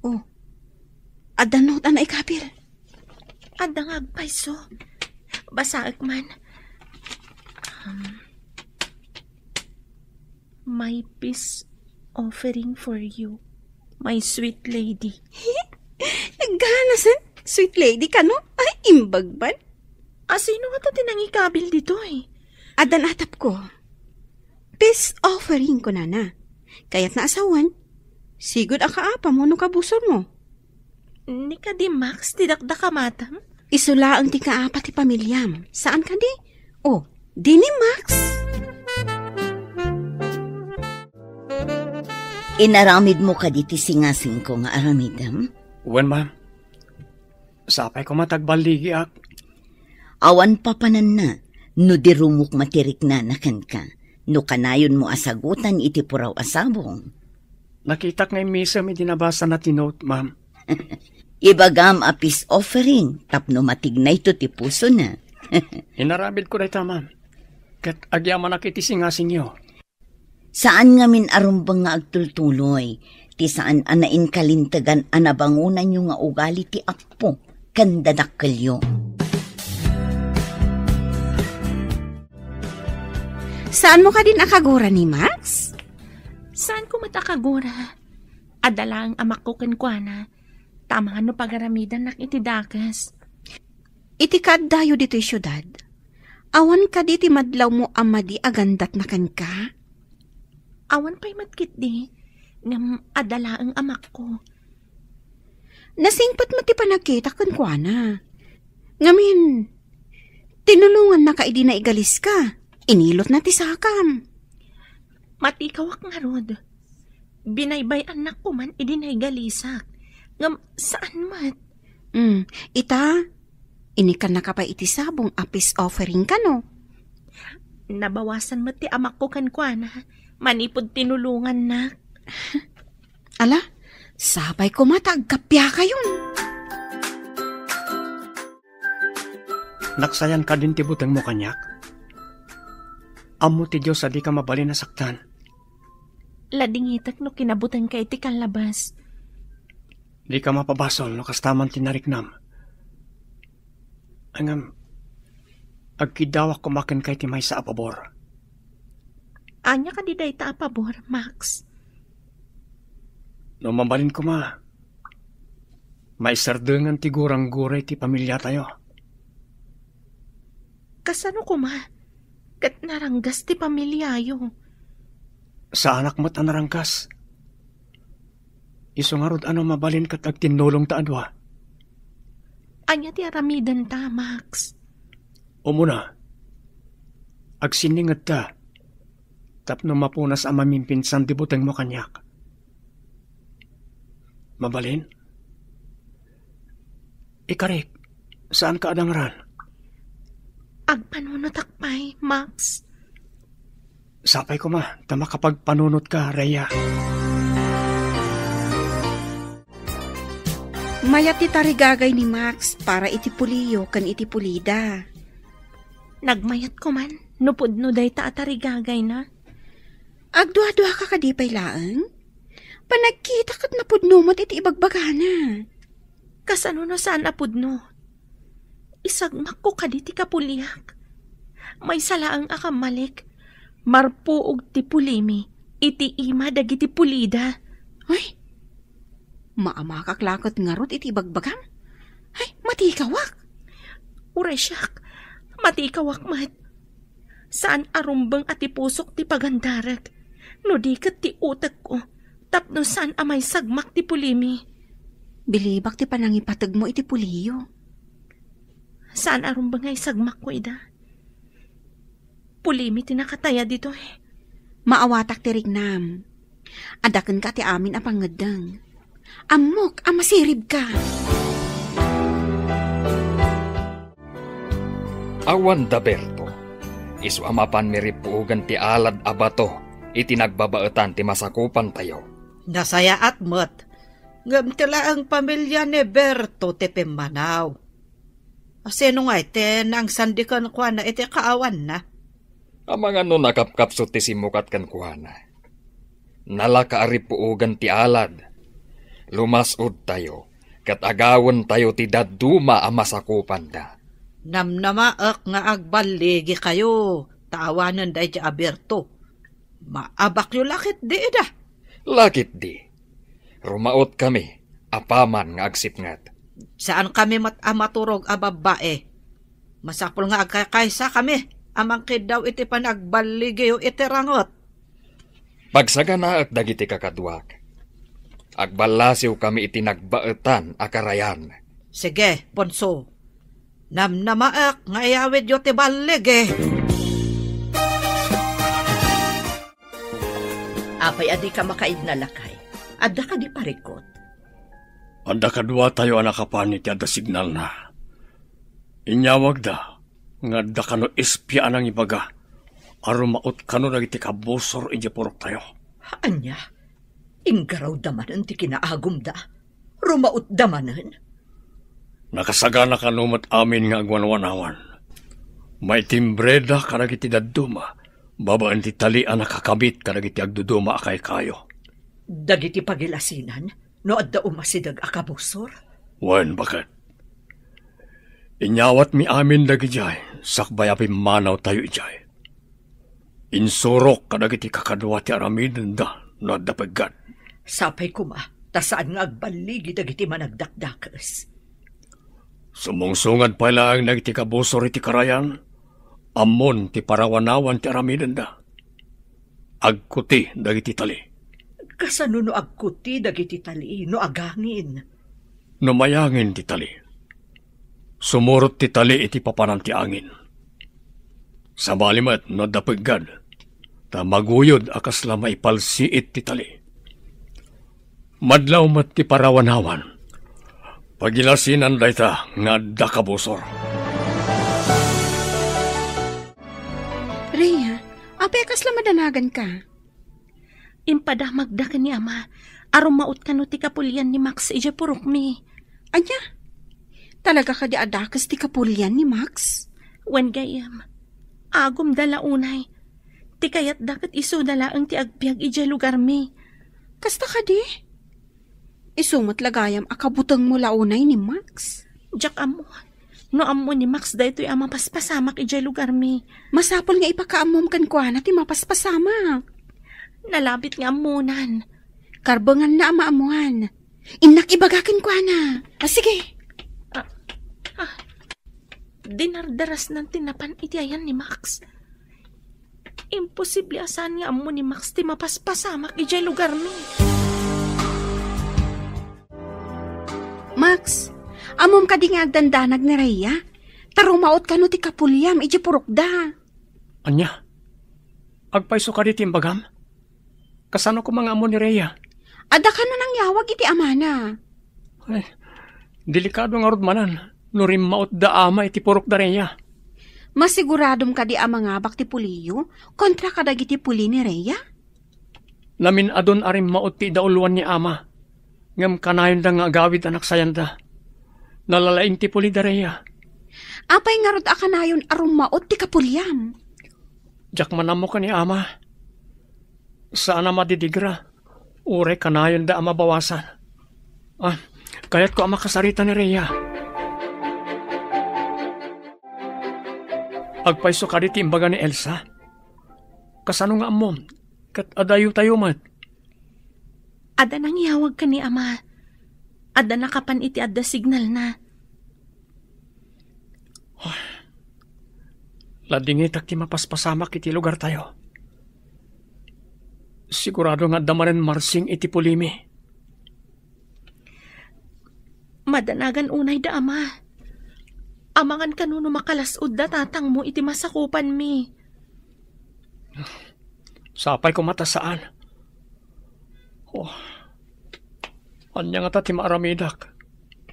Oh, adda not na ikapil. Adda nga agpaiso. Basaag man. My peace offering for you, my sweet lady. Naghanasan? Sweet lady ka, no? Ay, imbagban. Sino nga ta tinangikabil dito eh? Adda natap ko. Peace offering ko na. Kaya't naasawan. Sigod ang kaapa mo no kabusor mo. Ni ka di Max, didakda ka matam? Isula ang ti kaapa ti pamilyam. Saan ka di? Oh, di ni Max. Inaramid mo ka diti singasing ko nga aramidam? Wen, ma'am. Sapay ko matagbaligi ak. Awan papanan na, no dirumok matirik na nakan ka. No kanayon mo asagutan iti puraw asabong. Nakita nga yung misa may dinabasa na tinote, ma'am. Ibagam a peace offering, tapno matignay to ti puso na. Inaramid ko na ita, ma'am. Kat agyaman nakitisingasing nyo. Saan nga min arumbang nga agtultuloy, ti saan anain kalintagan anabangunan nyo nga ugali ti akpo, kandadakkalyo. Saan mo ka din akagura ni Max? Saan ko matakagura? Adala ang amak ko kankwana. Tama ano pagaramidan nak iti dakas. Iti kaddayo dito'y syudad. Awan ka diti madlaw mo amadi agandat na kan ka? Awan pa'y matkit di. Ngam adala ang amak ko. Nasingpat mo ti panagkita kankwana. Ngamin, tinulungan na ka idi na igalis ka. Inilot na ti sakam. Matikawak nga rod. Binaybay anak ko man idinay galisak. Ngam saan mat? Ita, inikan na ka pa iti sabong apis offering ka no? Nabawasan mat ti amak ko kankwana. Manipod tinulungan na. Ala, sabay ko matagkapya kayon. Naksayan ka din ti buteng mo kanyak. Amo ti Diyos di ka mabalin na saktan. Ladingitak no kinabutan ka iti kalabas. Di ka mapabasol no kastaman tinariknam. Angam, agkidawak kumakan kay ti may sa apabor. Anya ka di dayta apabor, Max. No mabalin ko may sardengan ti gurang-guray ti pamilya tayo. Kasano ko kat naranggas ti pamilyayo. Sa anak mo't anarangkas. Isungarod mabalin kat agtinulong ta adwa. Anya ti aramidan ta, Max. Umuna, agsiningad ta, tapno mapunas ang mamimpinsan di buteng mo kanyak. Mabalin? Ikarik, saan ka adangran? Agpanunot akpay, Max. Sapay ko tama kapag panunot ka, Rhea. Mayat ti tarigagay ni Max para iti puliyo kan iti pulida. Nagmayat ko man, nupudno day ta atarigagay na. Agdua-dua ka kadipay laang? Panagkita kat napudno mo't iti ibagbagana. Kasano na saan napudno? Isagmak ko kaditi kapuliak. May salaang akamalik. Marpuog ti pulimi. Iti ima dagiti pulida. Ay, maamakaklakot ngarot iti bagbagam? Ay, matikawak. Uray siyak, matikawak mat. Saan arumbang ati pusok ti pagandarag? No dikat ti utak ko. Tapno saan amay sagmak ti pulimi? Bilibak ti panangipatag mo iti puliyo. Saan arumbang ay sagmak ko ida? Pulimi ti nakataya dito eh. Maawatak ti rignam. Adaken ka ti amin apangadang. Amok, amasirib ka. Awan da Berto, isu amapan miripuugan ti alad abato, iti nagbabaetan ti masakupan tayo. Nasaya at mat, ngam tila ang pamilya ni Berto ti Pimanaw. Sino nga ite nang sandikan ko na ite kaawan na? Amang ano nakapkapso ti simukat kan kuhana. Nalakaaripuugan ti alad. Lumasod tayo, kat agawan tayo ti daduma ang masakupan da. Namnamaak nga agbaligi kayo, taawanan day ti Aberto. Maabak yu lakit di ida. Lakit di. Rumaot kami, apaman nga agsipngat. Saan kami amaturog a babae? Masapul nga agkakaysa kami. Amang daw iti panagbaligi o iti rangot. Pagsaga na at dagiti kakadwak. Agbalasiw kami iti nagbaetan akarayan. Sige, Ponso. Namnamaak nga iyawid yo ti baligi. Apay adi ka makaid na lakay. Adda ka di parikot. Adda kadwa tayo anakapanit ada signal na. Inyawag da, nga adda kano espya anang ibaga. Arumaot kano nagiti kabosor iji purok tayo. Anya? Inggaraw damanan ti kinaagum da. Rumaot damanan. Nakasagana kanumat amin nga agwanwanawan. May timbreda kanagiti daduma. Babaan ti talian nakakabit kanagiti agduduma akay kayo. Dagiti pagilasinan? No adda umasidag akabusor? Wan, bakit? Inyawat mi amin dagi jay, sakbay api manaw tayo ijay. Insurok kadagiti kakadwa ti aramiden da, no adda paggan. Sapay kuma, tasaan nga agbaligi dagiti managdakdakas. Sumungsungad pala ang nagiti kabusor iti karayan, amon ti parawanawan ti aramiden da. Agkuti dagiti tali. Kasano no agkuti dagiti tali, no agangin? No mayangin ti tali. Sumurot ti tali iti papanan ti angin. Sa balimat no dapagad, ta maguyod akas lamay palsiit ti tali. Madlaw mat ti parawanawan, pagilasinan dayta nga dakabusor. Rhea, apay akas lamadanagan ka. Impada magda ka ni ama, arumaot ka no ti kapulyan ni Max ija purok mi. Anya? Talaga ka di adakas ti kapulyan ni Max? Wen gayam, agom dala unay, Ti kayat dakat iso dalaang ti agbyag ijay lugar mi. Kasta ka di? Isumot lagayam akabutang mo launay ni Max. Jak amo. No amo ni Max daytoy ang mapaspasamak ijay lugar mi. Masapol nga ipakaamom kan kwa na ti mapaspasamak. Nalabit nga amunan. Karbangan na amaamuan. Inak ibagakin kwa na. Sige. Dinardaras ng tinapan iti ayan ni Max. Imposible asan nga amo ni Max ti mapaspasamak ijay lugar mi. Max, amom ka di nga agdandanag ni Rhea. Tarumaot ka no ti kapulyam ijay purokda. Anya? Agpaiso ka di timbagam? Kasano ko mga amo ni Rhea? Ada ka na nang yawag iti amana. Ay, delikado nga rodmanan. Nurim maot da ama iti purok da Rhea. Masiguradom ka di ang mga bak ti puliyo kontra kadag iti puli ni Rhea? Lamin adon arim maot ti dauluan ni ama. Ngam kanayon da nga agawid anak sayanda. Nalalaing ti puli da Rhea. Apay nga rod akanayon arum maot ti kapulyam. Jak manamo ka ni ama. Saan na madidigra? Ure kanayon da ama bawasan. Kaya't ko ama kasarita ni Rhea. Agpaiso ka di timbaga ni Elsa. Kasano nga amom? Kat adayo tayo mat. Ada nang iawag ka ni ama. Ada nakapan iti adda signal na. Ladingitak ti mapaspasamak iti lugar tayo. Sigurado nga damanen marsing iti pulimi. Madanagan unay da ama. Amangan kanuno makalasud da tatang mo iti masakupan mi. Sapay ko mata saan. Anya nga ta ti maaramidak.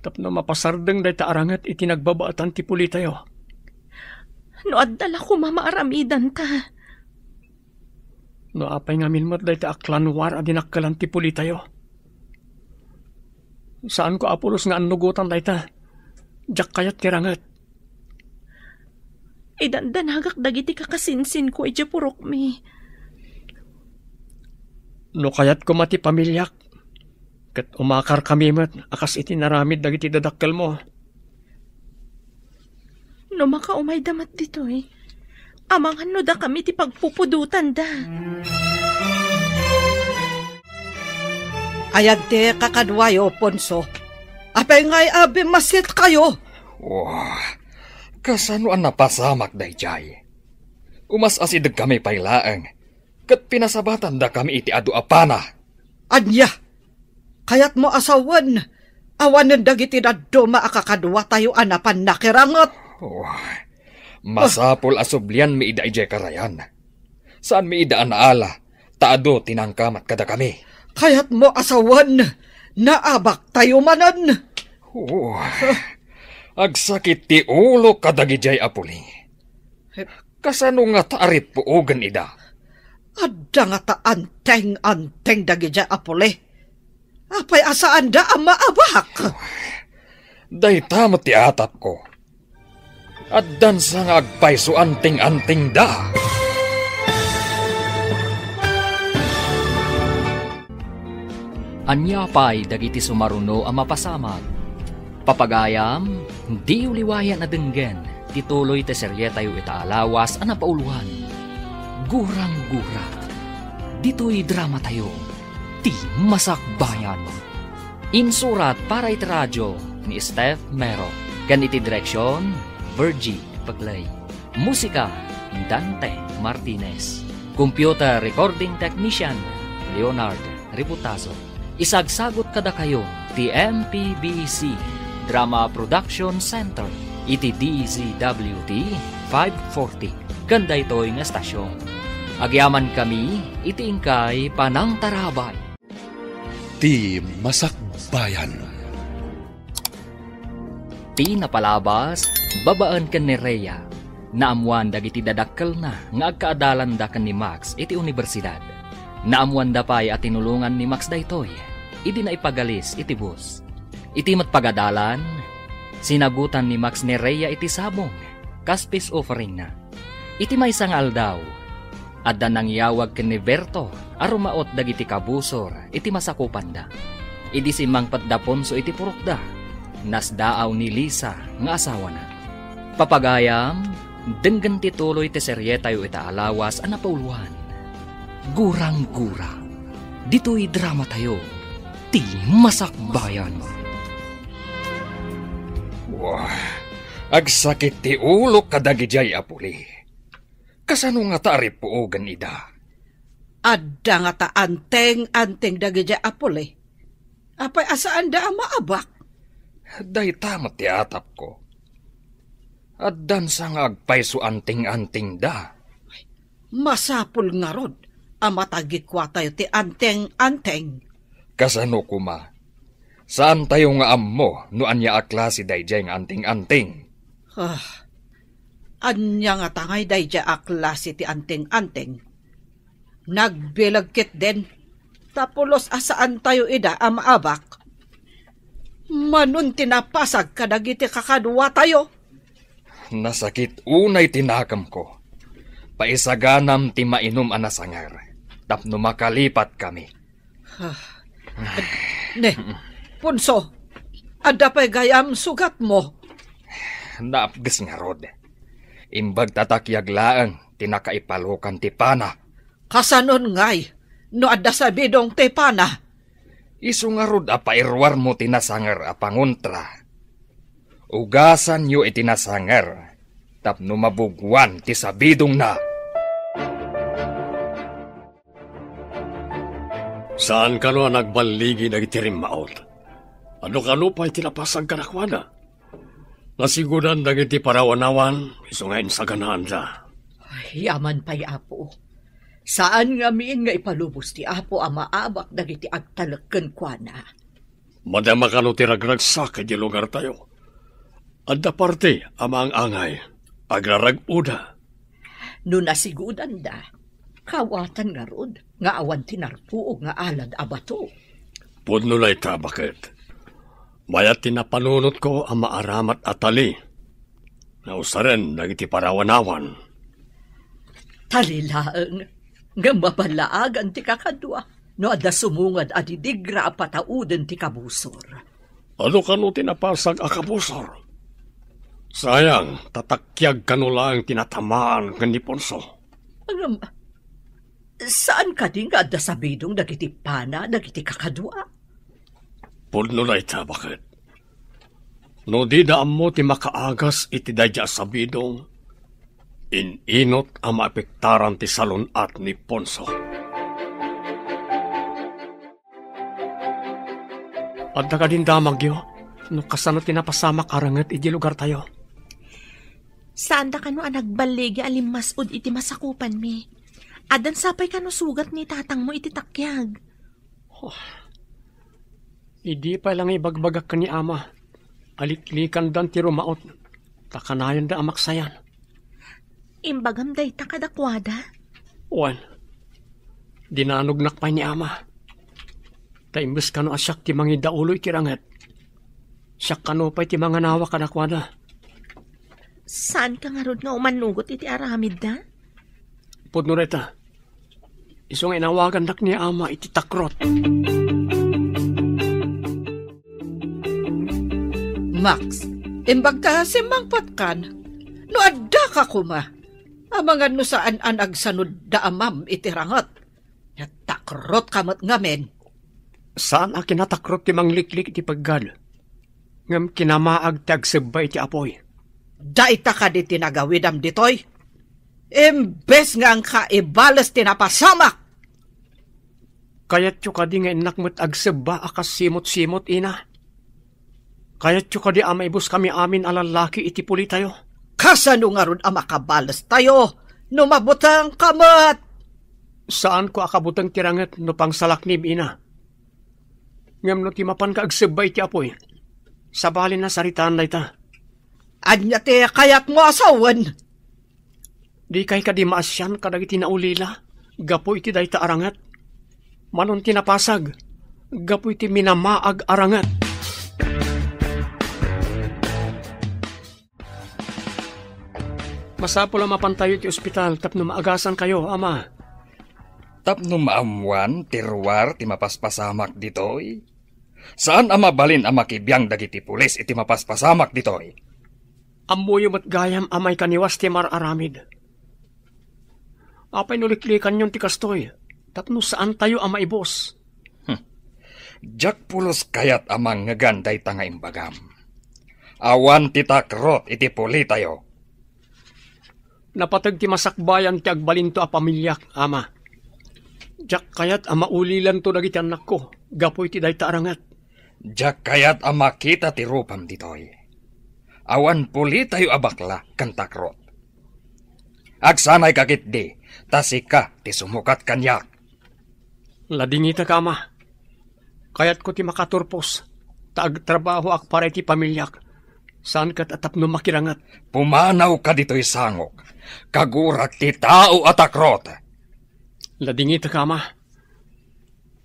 Tapno mapasardeng day ta arangat iti nagbabaatan ti puli tayo. No addala ko mamaaramidan ta. No apay nga minmat day ta aklanwar adinakkalan ti puli tayo. Saan ko apulos nga anugutan day ta? Jak kayat tirangat. Idandanagak dagiti kakasinsin ko iti purok mi. No kayat ko mati pamilyak. Kat umakar kami mat akas iti naramid dagiti dadakkel mo. No makaumay damat dito amangan no da kami ti pagpupudutan da. Ayad te kakadwayo, Ponso. Apay ngay abi masit kayo. Kasano ang napasamak dayjay? Umas asidag kami pailaang. Kat pinasabatan da kami iti adu apana. Anya, kayat mo asawan. Awanan dagiti daddo maakakadwa tayo anapan nakirangot. Masapol asublian mi ida ijay karayan. Saan mi ida anaala, taado tinangkamat kada kami. Kayat mo asawan, naabak tayo manan. Agsakit ti ulo kadagijay apuli. Kasano nga taarit puugan ida? Adda nga ta anteng dagijay apuli. Apay asaan da ang maabak? Dayta mo ti atap ko. Addan sa nga agpaiso anting da. Anya pay dagiti sumaruno ang mapasamag. Papagayam, di uliwayan na denggen, tituloy te serye tayo itaalawas ang napauluhan. Gurang-gura. Dito'y drama tayo, ti masakbayan. Insurat para iti radyo ni Steph Mero. Kan iti direksyon, Virgie Paglay. Musika, Dante Martinez. Computer recording technician, Leonard Riputaso. Isagsagot kada kayo, ti MPBC Drama Production Center, iti DZWT 540. Ganda ito'y nga stasyon. Agyaman kami, iti ingkay Panang Tarabay. Ti Masakbayan. Ti napalabas, babaan kan ni Rhea. Naamuan dagiti dadakkel na nga agkaadalan da kan ni Max iti universidad. Naamuan da pay at tinulungan ni Max daytoy. Idi na ipagalis iti bus. Iti matpagadalan, sinagutan ni Max ni Rhea iti sabong, kas peace offering na. Iti may sangal daw, Adda nang yawag ken ni Berto, arumaot dagiti kabusor, iti masakupan da. Idi si Mang Patdaponso iti purok da. Nasdaaw ni Lisa nga asawa na. Papagayam, denggan tituloy ti serye tayo ita alawas a napauluan. Gurang-gura. Dito'y drama tayo. Ti Masakbayan. Wah, agsakit ti ulo kadagijay apuli. Kasano nga taarip puogan ida? Adda nga ta anteng dagiti apole. Apay asaan da ang maabak? Day tamat ti atap ko. Addan sa nga agpayso anting-anting da. Masapul nga rod, ang matagikwa tayo ti anteng-anteng. Kasano kuma? Saan tayo nga ammo no anya aklase dayjay nga anting-anting? Anya nga tangay dayjay aklase ti anteng-anteng. Nagbilagkit din, tapulos asaan tayo ida ang maabak. Manun tinapasag kadagiti kakadwa tayo. Nasakit unay tinakam ko. Paisaganam ti mainom anasangar. Tapno makalipat kami. Ne, Punso, adda pa'y gayam sugat mo. Naapgas nga rod. Imbag tatakyag laang tinakaipalukan ti pana. Kasanon ngay, no adda sa bidong ti pana. Isu nga rod apairwar mo tinasangar apanguntra. Ugasan yu itinasangar. Tapno mabugwan ti sabidong na. Saan ka no nagbaligi nagitirim maot? Ano pa'y tinapasang kanakwana? Nasigudan dagiti parawanawan, iso ngayon sa ganahan da. Ay, yaman pa'y apo. Saan nga miin nga ipalubos ti apo ang maabak dagiti agtalagken kwa na? Madama ka no tiragragsak di lugar tayo. Adda parte amang angay, agrarag-uda. No nasigudan da, kawatan nga rod, nga awan tinarpuog nga alad abato. Pudno lay ta, bakit? Mayat tinapanunot ko ang maaramat atali. Nausaren nagiti parawanawan. Talilaang, nga mabalaagan ti kakadwa, no adda sumungad adidigra apatauden ti kabusor. Ano ka no tinapasag a kabusor? Sayang, tatakyag ka no lang tinatamaan kan ni Ponso. Saan ka din nga adda sabidong dagiti pana, dagiti kakadwa? Pudno na ita, bakit? No di daam mo ti makaagas iti dadya sabidong, ininot ang maapektaran ti salunat ni Ponso. Adda ka din damagyo, no kasano tinapasamak arangat iti lugar tayo. Saan da ka no nagbaligi alimasud iti masakupan mi? Adan sapay ka no sugat ni tatang mo iti takyag. Idi pa lang ibagbagak ka ni ama. Aliklikan dan ti rumaot. Takanayan da amaksayan. Imbagam day takadakwada? Wan. Dinanugnak pa ni ama. Taimbes ka no asyak ti mangi dauloy kirangat. Siyak ka no pa'y ti mga nawa kadakwada. Saan ka nga rod nga umanugot iti aramid da? Pudno reta. Isong inawagan dak ni ama iti takrot. Max, imbag ka si Mang Patkan, no adda ka kuma. Amangan no saan an agsanod da amam itirangot. Takrot kamot ngamen. Saan a kinatakrot ti mangliklik iti paggal? Ngam kinamaag tagsabay ti apoy. Daita ka di tinagawidam ditoy. Imbes nga ang kaibalas tinapasamak. Kayat yu ka di nga inakmat agsaba akas simot-simot ina. Kayat yu ka di amaibus kami amin alalaki iti puli tayo. Kasano nga ron ang makabalas tayo? Numabutang kamat. Saan ko akabutang tirangat no pang salaknib ina? Ngam no timapan ka agsaba iti apoy. Sabali na saritaan na ita. Anya ti kayat mo asawan. Di kay ka di maasyan kadag iti naulila. Gapo iti dayta arangat. Manon tinapasag. Gapo iti minamaag arangat. Masapo lang mapantayo ti ospital tapno maagasan kayo, ama. Tapno maamuan, tiruar, ti mapaspasamak ditoy. Saan ama balin ang makibiyang dagiti pulis iti mapaspasamak ditoy? Amuyo mat gayam amay kaniwas ti mararamid. Apay nuliklikan yung ti kastoy. Tapno saan tayo ama ibos? Jak pulos kayat amang ngaganday tanga imbagam. Awan ti takrot iti puli tayo. Napatag ti masakbayan ti agbalinto a pamilyak, ama. Jak kayat ama ulilan to dagiti anak ko. Gapoy ti dayta arangat. Jak kayat ama kita ti rupam ditoy. Awan puli tayo abakla kan takrot. Agsanay kakit di, tasika ti sumukat kanyak. Ladingita ka, ama. Kayat ko ti makaturpos. Taagtrabaho ak para ti pamilyak. Saan kat atap no makirangat? Pumanaw ka dito'y sangok. Kagurak ti tao at akrot. Ladingita ka, ama.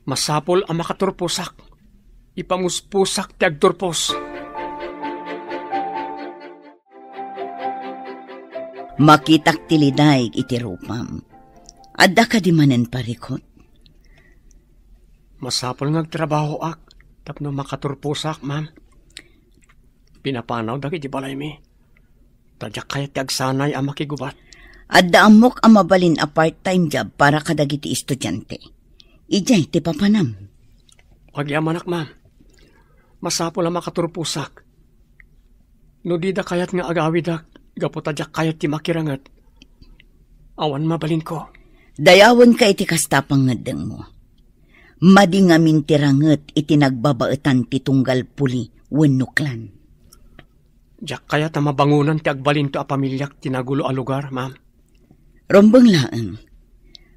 Masapol ang makaturposak. Ipamuspusak ti agturpos. Makitak tiliday iti rupam. Adda ka di manen parikot. Masapol ngagtrabaho ak. Tapno makaturposak, ma'am. Pinapanaw dagi di balay mi. Tadyak kaya ti agsanay ang makigubat. Adda amok ang mabalin a part-time job para kadagiti estudyante. Ijay ti papanam. Pagyamanak, ma'am. Masapol ang makaturposak. No di da kayat nga agawidak. Gapo tadyak kayat ti makirangat. Awan mabalin ko. Dayawan ka iti kastapang ngadeng mo. Madi nga mintiranget iti nagbabaetan ti tunggal puli wenuklan. Diyak kaya ta mabangunan ti agbalinto a pamilyak tinagulo a lugar, ma'am. Rombeng laeng.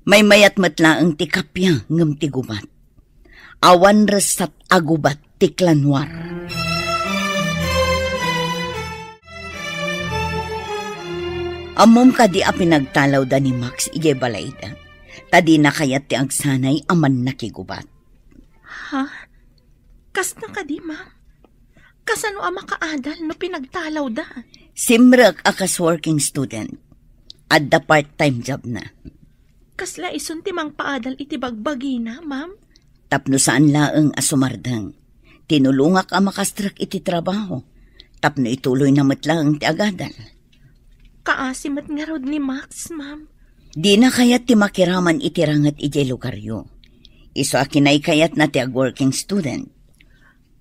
May mayat matlaeng ti kapya ngem ti gubat. Awan resat agubat ti klanwar. Amom ka di a pinagtalaw da ni Max ije balayda. Tadi na kayat ti agsanay aman nakigubat. Ha? Kas na ka di, ma'am? Kasano ang makaadal no pinagtalaw da? Simrek akas working student. Adda part-time job na. Kasla isun ti mang paadal iti bagbagi na, ma'am? Tapno saan laeng asumardang. Tinulungak ang makastrak iti trabaho. Tapno ituloy na matlaeng ti agadal. Kaasimat nga rod ni Max, ma'am. Di na kayat ti makiraman itirangat iti lugaryo. Iso akinay kayat na ti ag-working student.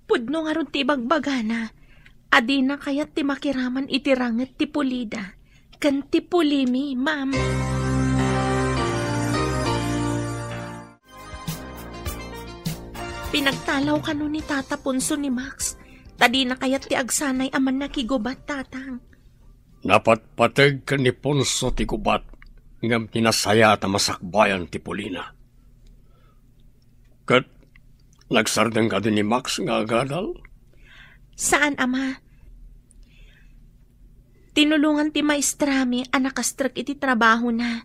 Pudno nga rod ti bagbagana. Adi na kayat ti makiraman itirangat ti pulida. Kan ti pulimi, ma'am. Pinagtalaw ka nun ni Tata Punso ni Max. Tadi na kayat ti agsanay aman nakigubat, tatang. Napatpateg ka ni Ponso ti gubat. Ngam tinasaya at masakbayan ti Polina. Kat, nagsardang ka din ni Max nga agadal? Saan, ama? Tinulungan ti maestrami anak kastrak iti trabaho na.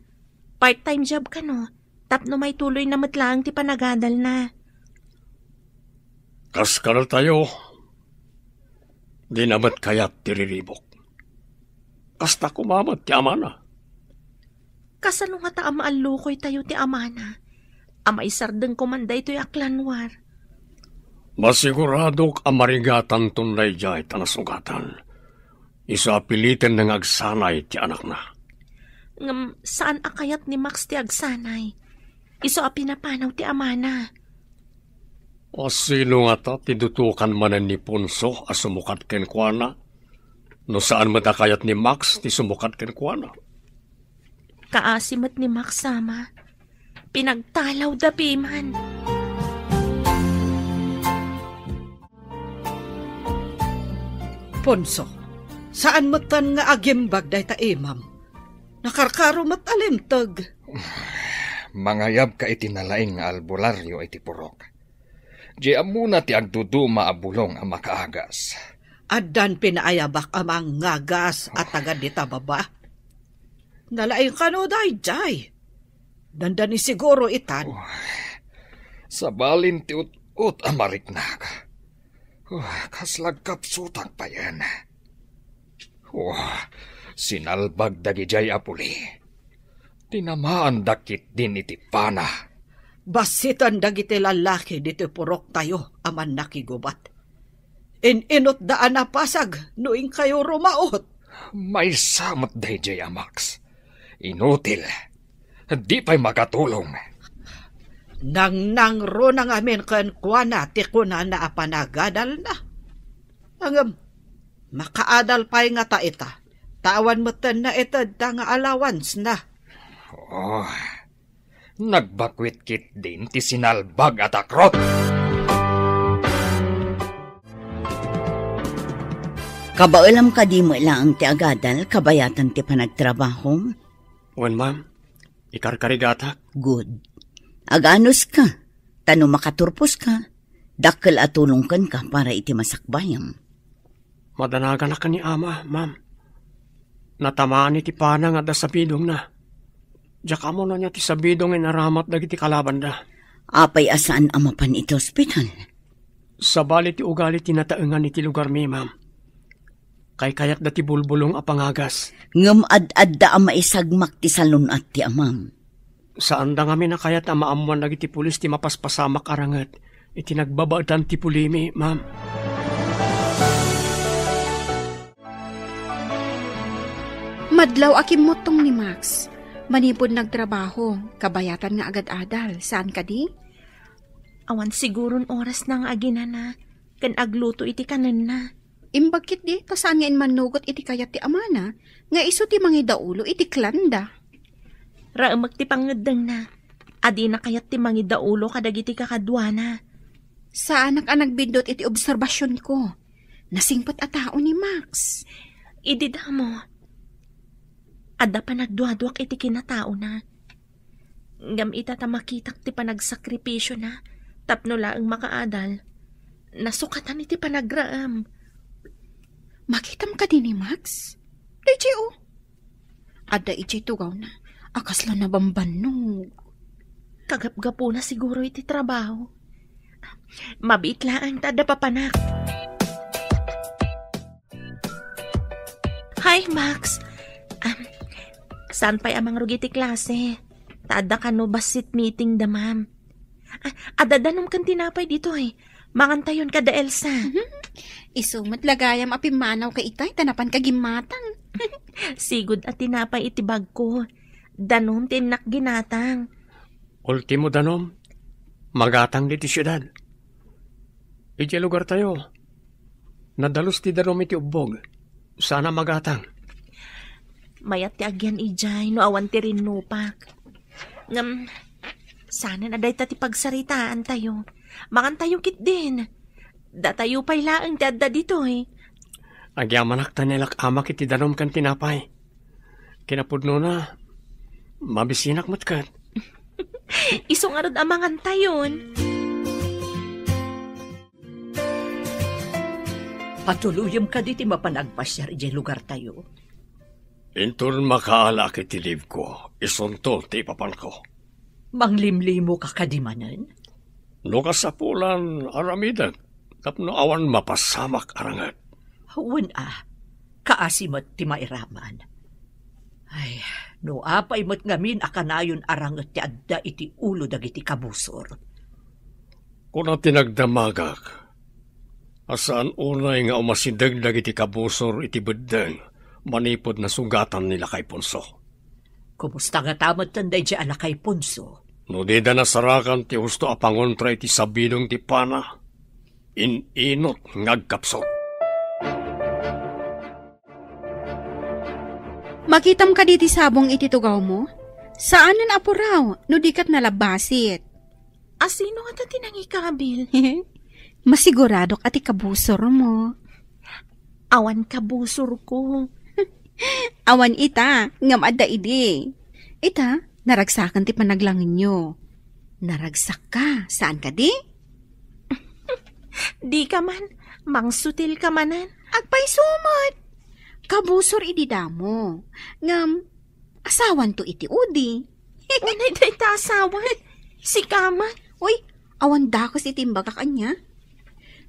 Part-time job ka no? Tapno may tuloy na matlaang ti panagadal na. Kaskal tayo. Di namat kayat tiriribok. Kasta kumamat ti amana. Kasano nga ta amaalukoy tayo ti amana? Amay sardeng kumanday to'y aklanwar. Masiguradok amarigatan tunlay jay tanasugatan. Isa apilitin ng agsanay ti anak na. Ngam saan akayat ni Max ti agsanay? Iso a pinapanaw ti amana. O sino nga ta tidutukan manan ni Ponso a sumukat ken kuana? No saan matakayat ni Max ti sumukat ken kuana? Kaasimat ni Max sama. Pinagtalaw da piman. Ponso, saan matan nga agimbag day ta imam? Nakarkaro mat alimtag. Mangayab ka iti nalaing nga albularyo iti purok. Di amuna ti agduduma abulong ang makaagas. Addan pinaayabak amang ngagas at agad di tababa. Nalaing kano day jay. Dandani siguro itan. Sa balin ti ut amariknag. Kaslag kapsutang pa yan. Sinalbag dagijay apuli. Tinamaan dakit din iti pana. Basitan dagiti lalaki dito purok tayo aman nakigubat. Inot daan na pasag noing kayo rumaot. May samot dayjay Max. Inutil. Di pa'y makatulong. Nang ro na ngamin kan kuana ti kuna na apanagadal na. Angam, makaadal pa'y nga ta ita. Tawan mo na ita da nga allowance na. Oh, nagbakwit kit din ti sinalbag at akrot. Kabaulam ka di mo ilang ti agadal, kabayatan ti panagtrabaho? Wan, ma'am. Ikarkarigatak. Good. Aganos ka. Tano makaturpos ka. Dakkel atulungkan ka para iti masakbayam. Madanagan na ka ni ama, ma'am. Natamaan iti pana nga da sa bidong na. Diyak mo na niya ti sa bidong inaramat dagiti kalaban da. Apay asaan amapan iti ospital? Sa bali ti ugali tinataengan iti lugar mi, ma'am. Kay kayat da ti bulbulong apangagas. Ngam ad-ad da ama isagmak ti salon at ti amam. Saan da nga minakayat ama amuan dagiti pulis ti mapaspasamak arangat. Iti nagbabaadan ti pulimi, ma'am. Madlaw akim motong ni Max. Manipod nagtrabaho, kabayatan nga agad-adal. Saan ka di? Awan siguron oras na nga aginana. Kan agluto iti kanan na. Imbagkit di, tasaan nga inmanugot iti kayat ti amana, nga iso ti mangidaulo iti klanda. Raamag ti pangadang na. Adi na kayat ti mangidaulo kadagiti kakadwana. Saan ang nagbindot iti obserbasyon ko? Nasingpat a tao ni Max. Idida mo. Ada pa nagduadwak iti kinatao na. Ngam ita ta makitak ti panagsakripisyo na. Tapno laang makaadal. Nasukatan iti panagraam. Makitam ka din ni Max? Dayjay o. Ada iti tugaw na. Akasla na bambanog. Kagap-gapo na siguro iti trabaho. Mabitlaan tada papanak. Hi, Max. Saan pa'y amang rugiti klase? Tada ka no basit meeting da, ma'am. Adadanom kan tinapay dito eh. Mangantayon ka da, Elsa. Isumat lagayam apimanaw ka itay, tanapan ka gimatang. Sigud at tinapay iti bag ko. Danom tinak ginatang. Ultimo danom, magatang diti syudad. Iti lugar tayo. Nadalos ti danom iti ubog. Sana magatang. Mayat ti agyan ijay, no awan ti rinupak. Ngam, sana na day ti pagsaritaan tayo. Makan tayo kit din. Da tayo pa'y laang dada dito eh. Agyaman akta nilak amak iti danom kan tinapay. Kinapudno na, mabisinak matkat. Isong arod amangan tayon. Patuluyom ka diti mapanagpasyar iti lugar tayo. Inton makaala kiti liv ko, isunto ti papan ko. Manglimlimo ka kadimanan? No kasapulan aramidag, tapno awan mapasamak arangat. Huwag kaasimat ti mairaman. Ay, no apay mat ngamin akanayon arangat ti adda iti ulo dagiti kabusor. Kuna tinagdamagak, asaan unay nga umasindag dagiti kabusor iti beddeng, manipod na sugatan nila kay Ponso. Kumusta nga tamat tanday di anak kay Ponso? No di da nasarakan ti husto apangontra iti sabidong ti pana, inot ngagkapsot. Makitam ka diti sabong iti tugaw mo? Saan na apuraw, no di kat nalabasit? Asino nga ta tinangikabil? Masiguradok ati kabusor mo. Awan kabusor ko. Awan ita, ngam adda idi. Ita, naragsakan ti panaglangin nyo. Naragsak ka, saan ka di? Di ka man, mangsutil ka manan. Agpay sumot. Kabusor idi damo. Ngam, asawan to iti udi. Unay da ita asawan. Si kaman. Uy, awan dakos itimbaga kanya.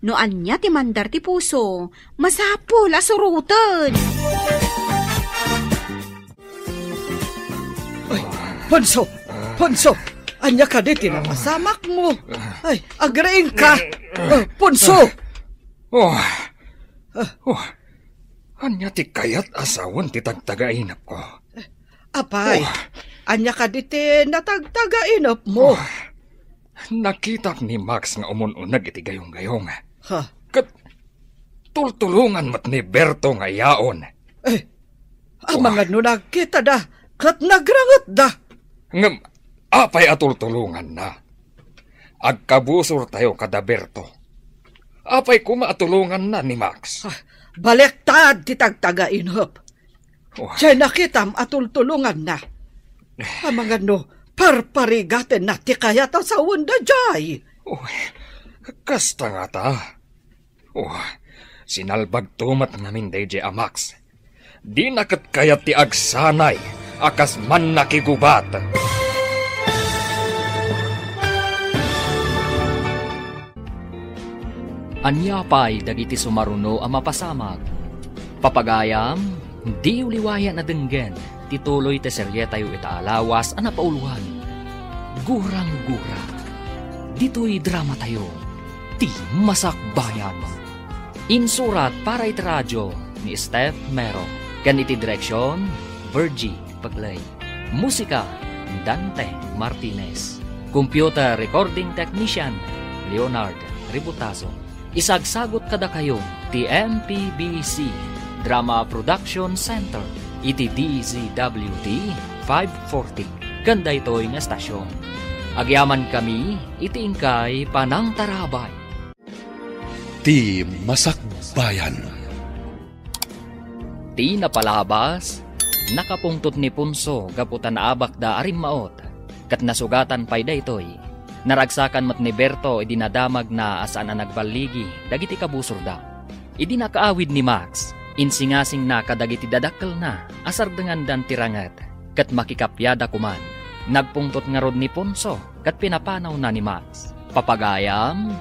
Noan niya ti mandar ti puso, masapul asurutan. Ponso! Ponso! Anya ka di tinapasamak mo. Ay, agraing ka. Ponso! Anya ti kayat asawan ti tagtagainap ko. Apay, anya ka di natagtagainap mo. Nakita ni Max nga umununag iti gayong-gayong. Ha? Kat tultulungan mat ni Berto nga yaon. Ang mga nunag kita da, kat nagrangat da. Ngam, apay atultulungan na. Agkabusor tayo kada Berto. Apay kumaatulungan na ni Max. Baliktad ti tagtagainap. Diyan nakitam atultulungan na. Ang mga parparigaten na ti kayat sa wanda jay. Kasta nga ta. Sinalbag tumat namin DJ Amax. Di nakat kayat ti agsanay, akas man nakigubat. Anya pa'y dagiti sumaruno ang mapasamag. Papagayam, di uliwaya na denggen, tituloy te serye tayo itaalawas ang napauluhan. Gurang-gura. Dito'y drama tayo, ti masakbayan. Insurat para iti radyo ni Steph Mero. Kan iti direksyon, Virgie Paglay. Musika, Dante Martinez. Computer Recording Technician, Leonard Ributaso. Isagsagot kada kayo, ti MPBC Drama Production Center, iti DZWD 540. Ganda ito'y nga stasyon. Agyaman kami, iti ingkay Panang Tarabay. Ti Masakbayan. Ti napalabas, nakapungtot ni Punso gaputan na abak da arimmaot, kat nasugatan pa'y da ito'y. Naragsakan mat ni Berto idinadamag na asaan na nagbaligi, dagiti kabusor da. Idinakaawid ni Max, insingasing na kadagiti dadakkel na, asar dengan dan tirangat, kat makikapyada kuman. Nagpungtot nga rod ni Ponso, kat pinapanaw na ni Max. Papagayam,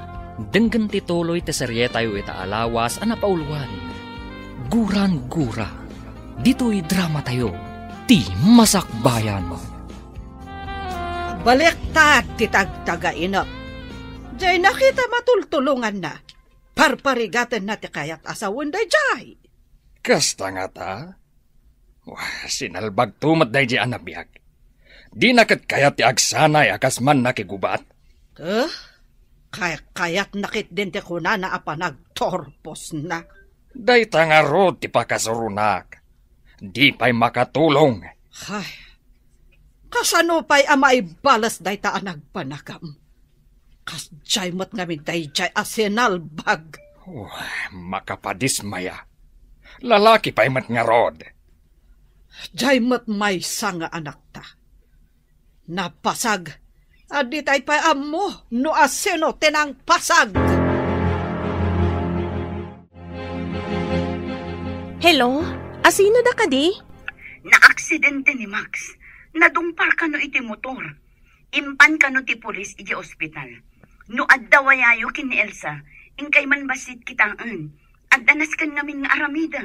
denggen tituloy te serye tayo itaalawas ang napauluan. Gurang-gura, dito'y drama tayo, ti masakbayan mo. Baliktad ti tagtagainap. Jay nakita matultulungan na. Parparigaten na ti kayat asawan day jay. Kasta nga ta. Sinalbag tumat day di anabiyag. Di nakat kayat ti agsanay akas man nakigubat. Kayat nakit din ti kuna na apanagtorpos na. Day tangarod ti pakasurunak. Di pa'y makatulong. Ay, kasano pa'y amay balas day taan nagpanakam. Kas jay mat ngamin day jay asenalbag. Makapadismaya. Lalaki pa'y mat nga rod. Jay mat may sanga anak ta. Napasag. Adi tay pa'y amo no aseno tenang pasag. Hello? Asino da ka di? Na-aksidente ni Max. Nadumpar ka no iti motor. Impan ka no ti pulis iti ospital. No addawayayo kin ni Elsa, ingkay man basit kitaan. Addanas kan namin nga aramida.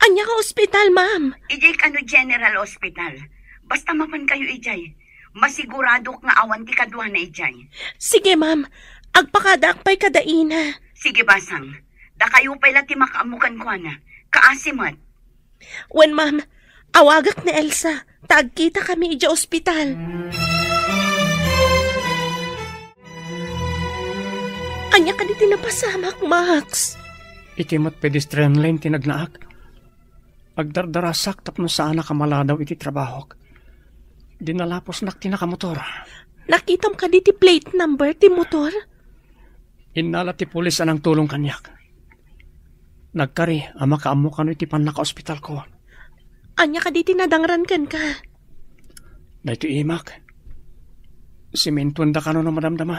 Anya ka ospital, ma'am? Ijay ka no General Hospital. Basta mapan kayo ijay. Masigurado nga awan ti kadwa na ijay. Sige, ma'am. Agpakadakpay kadaina. Sige, basang. Da kayo pala ti makaamukan ko na. Kaasimat. Wen, ma'am, awagak ni Elsa. Tagkita kami ija ospital. Anya ka di tinapasamak, Max. Itimat pedestrian lane tinagnaak. Agdardarasak tapno saan nakamaladaw iti trabahok. Dinalapos nak tinakamotor. Nakitam ka di ti plate number ti motor? Inala ti pulis anang tulong kanyak. Nagkari, ama kaamu kano iti panaka-ospital ko. Anya ka di tinadangran kan ka? Na ito imak. Simentuan da kano na madamdama.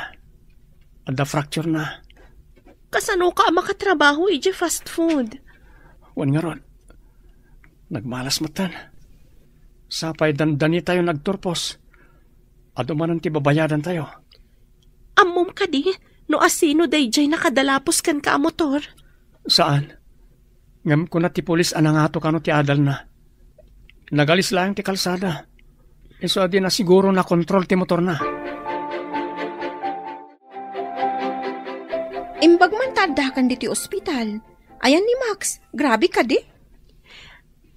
At da fracture na. Kasano ka makatrabaho iti fast food? Wan nga ron. Nagmalas matan. Sapay dandani tayo nagturpos. Adumanan ti babayadan tayo. Amom ka di? No asino dayjay nakadalapos kan ka motor? Saan? Ngam ko na ti pulis anangato kano ti adal na. Nagalis lang ti kalsada. Iso di na siguro na kontrol ti motor na. Imbag man tadakan di ti ospital. Ayan ni Max, grabe ka di.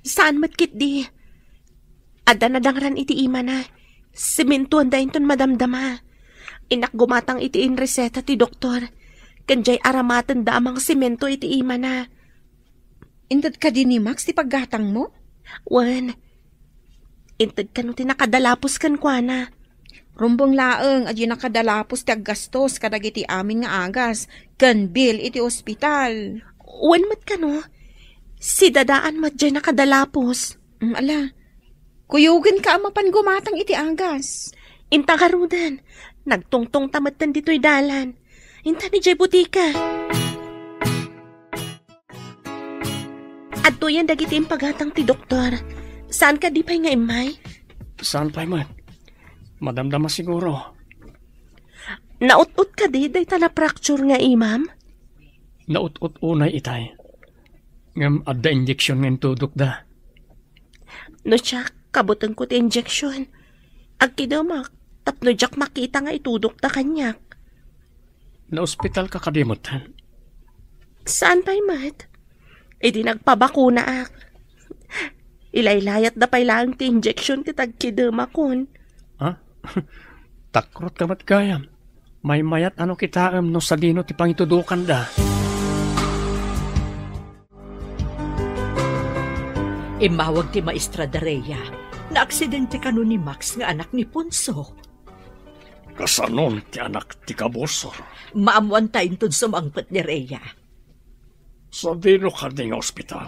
Saan matkit di? Ada na dangran iti ima na. Simentuan da inton madamdama. Inak gumatang iti in reseta ti doktor. Kanjay aramatan da amang simento iti ima na. Intad ka di ni Max ti paggatang mo? Wan. Intad ka no tinakadalapos kan kwa na. Rumbong laeng, adyo nakadalapos ti aggastos kadag iti amin nga agas. Kan bill iti ospital. Wan mat ka no? Si dadaan mat dyan nakadalapos. Ala, kuyugin ka amapan gumatang iti agas. Inta karudan, nagtungtong tamatan dito'y dalan. Inta ni jay butika. Adto yan dagiti impagatang ti doktor. Saan ka di pa'y nga imay? Saan pa'y man? Madamdama siguro. Naut-ut ka di, day ta na fracture nga imam? Naut-ut unay itay. Ngam adda injection ng tudok da. No siya, kabutang ko ti injection. Agkidamak, tapno jak makita nga itudok da kanyak. Na-ospital ka kadimutan. Saan pa'y mat? E di nagpabakuna ak. Ilaylayat da pa'y lang ti injection ti tagkidamakon. Ha? Takrot ka mat gayam. May mayat ano kitaam no sa dino ti pangitudukan da. Imawag ti Maestra Dareya na aksidente kano ni Max nga anak ni Ponso. Kasanon ti anak ti kabusor. Maamuan tayo tun sumangpet ni Rhea. Sa dino ka ding ospital.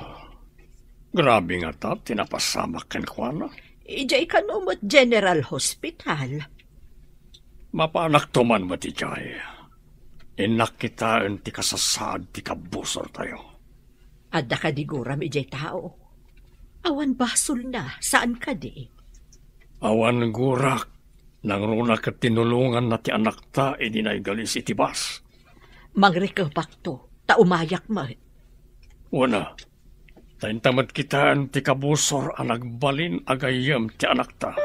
Grabe nga ta, tinapasamak ken kuana. Ijay kanumot General Hospital. Mapanak tuman mo ti jay. Inak kitaan ti kasasad ti kabusor tayo. Adda ka di guram ijay tao. Awan basol na, saan ka di? Awan gurak, nang runa ka tinulungan na ti anak ta, idinay galis iti bas. Mangrikapak to, ta umayak mo. Una, taintamad kitaan ti kabusor ang nagbalin agayam ti anak ta.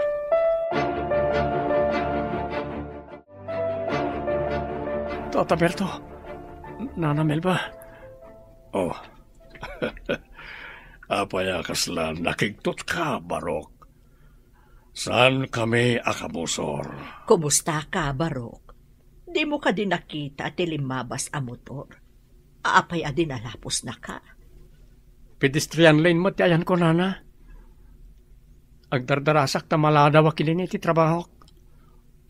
Tata Berto, Nana Melba. Oh, apaya kaslan nakigtot ka, Barok. Saan kami akabusor? Kumusta ka, Barok? Di mo ka din nakita at limabas a motor. Aapay a dinalapos na ka. Pedestrian lane mo ti ayan ko, Nana. Agdardarasak ta malada wakilin iti trabaho.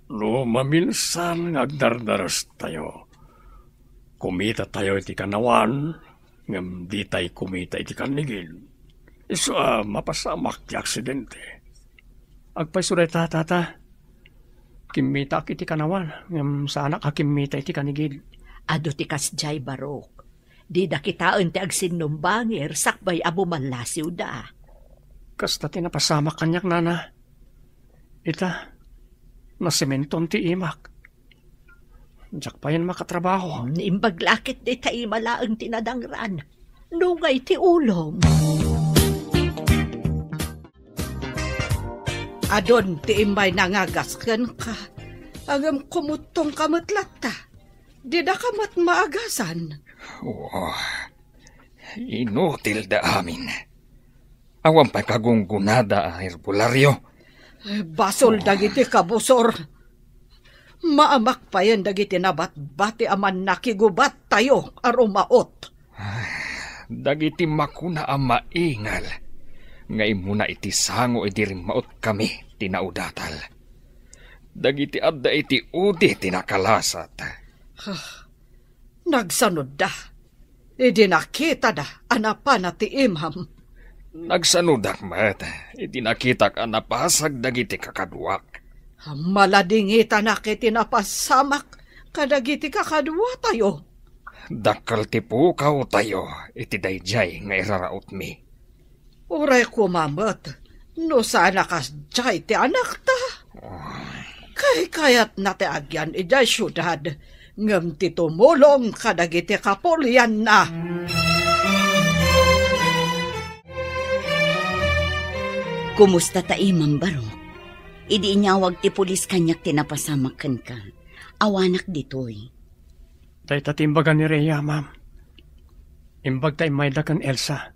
No, maminsan agdardaras tayo. Kumita tayo iti kanawan, ngam di tayo kumita iti kanigin. Iso mapasamak ti aksidente. Agpaysuray tata. Kimita iti kanawan, ngam sa anak kimita iti kanigin. Ado ti kasjay, Barok. Di da kitaan ti agsinumbangir, sakbay abumalasiw da. Kasta tinapasamak kanyak, Nana. Ita, nasimenton ti imak. Diyak pa yan makatrabaho. Imbaglakit di tayo malaang tinadangran. Nungay ti ulom. Adon ti imbay nangagaskan ka. Agam kumutong kamatlat ta. Di da kamat maagasan. Oh, inutil da amin. Awan pa kagunggunada a herbularyo. Basol dagiti kabusor. Maamak pa yan dagiti nabat-bati aman nakigubat tayo arumaot. Dagiti makuna ang maingal. Ngay muna iti sango iti rimaot kami tinaudatal. Dagiti adda iti udi tinakalasat. Nagsanod da. Idi nakita da anapan na ti imham. Nagsanudak mat. Iti nakitak anapasag dagiti kakaduak. Maladingita na kiti napasamak kadagiti kakadwa tayo. Dakal ti pukaw tayo iti dayjay nga iraraot mi. Uray kumamat, no sana kasjay ti anak ta. Kayat na ti agyan ijay syudad, ngam ti tumulong kadagiti kapulyan na. Kumusta ta, Imam Barok? Idi inyawag ti pulis kanyak tinapasamakan ka. Awanak ditoy. Day tatimbagan ni Rhea, ma'am. Imbag tay may dakan Elsa.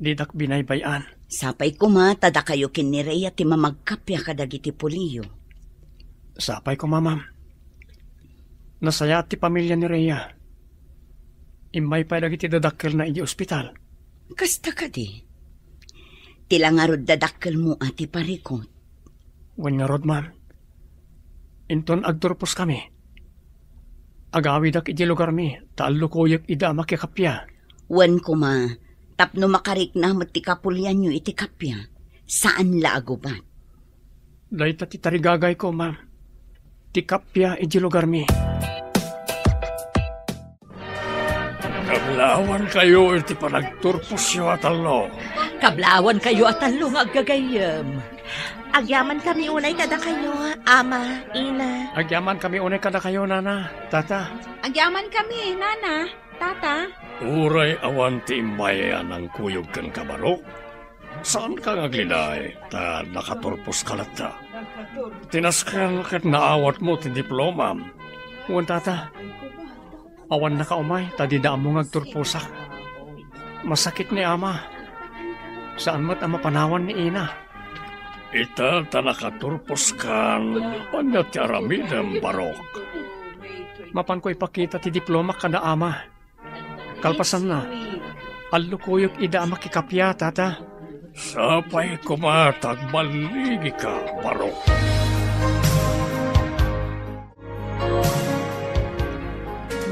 Didak binaybayan. Sapay ko ma, tada kayo kin ni Rhea ti mamagkapya kadagiti puliyo. Sapay ko, ma'am. Nasaya ti pamilya ni Rhea. Imay pa dagiti dadakkel na iji ospital. Kasta ka di. Tila nga rod dadakkel mo ati parikot. Wen nga rod, ma'am. Inton agturpos kami. Agawidak iji lugar mi, taal lukoyak ida makikapya. Wen ko ma, tapno makarik na ti kapulyan nyo iti kapya. Saan la agubat? Day ti tarigagay ko, ma'am. Ti kapya iji lugar mi. Kablawan kayo iti panagturpos yo atalo. Kablawan kayo at talong aggagayam. Agyaman kami unay kada kayo, ama, ina. Agyaman kami unay kada kayo, nana, tata. Agyaman kami, nana, tata. Uray awan ti imbayan ang kuyog kan kabarok. Saan ka ngagliday? Ta nakaturpos ka lata. Tinaskan kat naawat mo ti diploma. Uwan tata, awan na ka umay, tadidaan mo ngagturposak. Masakit ni ama. Saan mo't ang mapanawan ni ina? Ita tanakaturpos kan panyat ti aramidem barok. Mapan ko ipakita ti diploma kada ama. Kalpasan na. Allukuyok ida makikapya, tata. Sapay kumatag maligi ka, barok.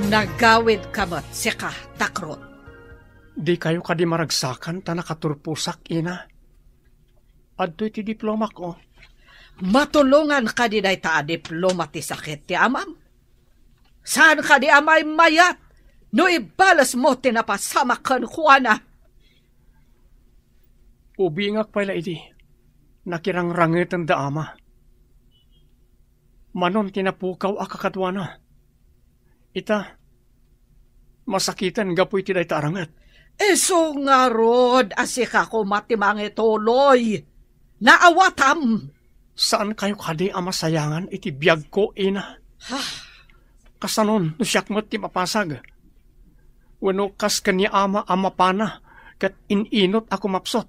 Nagawid kamat sika takrot. Di kayo kadi maragsakan ta nakaturpusak, ina. Adto'y ti diploma ko. Matulungan ka di day ta diploma ti sakit ti amam. Saan ka di amay mayat? No ibalas mo tinapasamakan kuana. Ubingak pala iti. Nakirangrangitan da ama. Manon tinapukaw akakadwana. Ita, masakitan gapoy ti day ta arangat. Eso nga rod, asika ko matimangi tuloy. Naawatam. Saan kayo kadi ama sayangan iti biyag ko, ina? Kasanon, no siyak mo't ti mapasag. Wano kas kanya ama pana, kat ininot ako mapsot.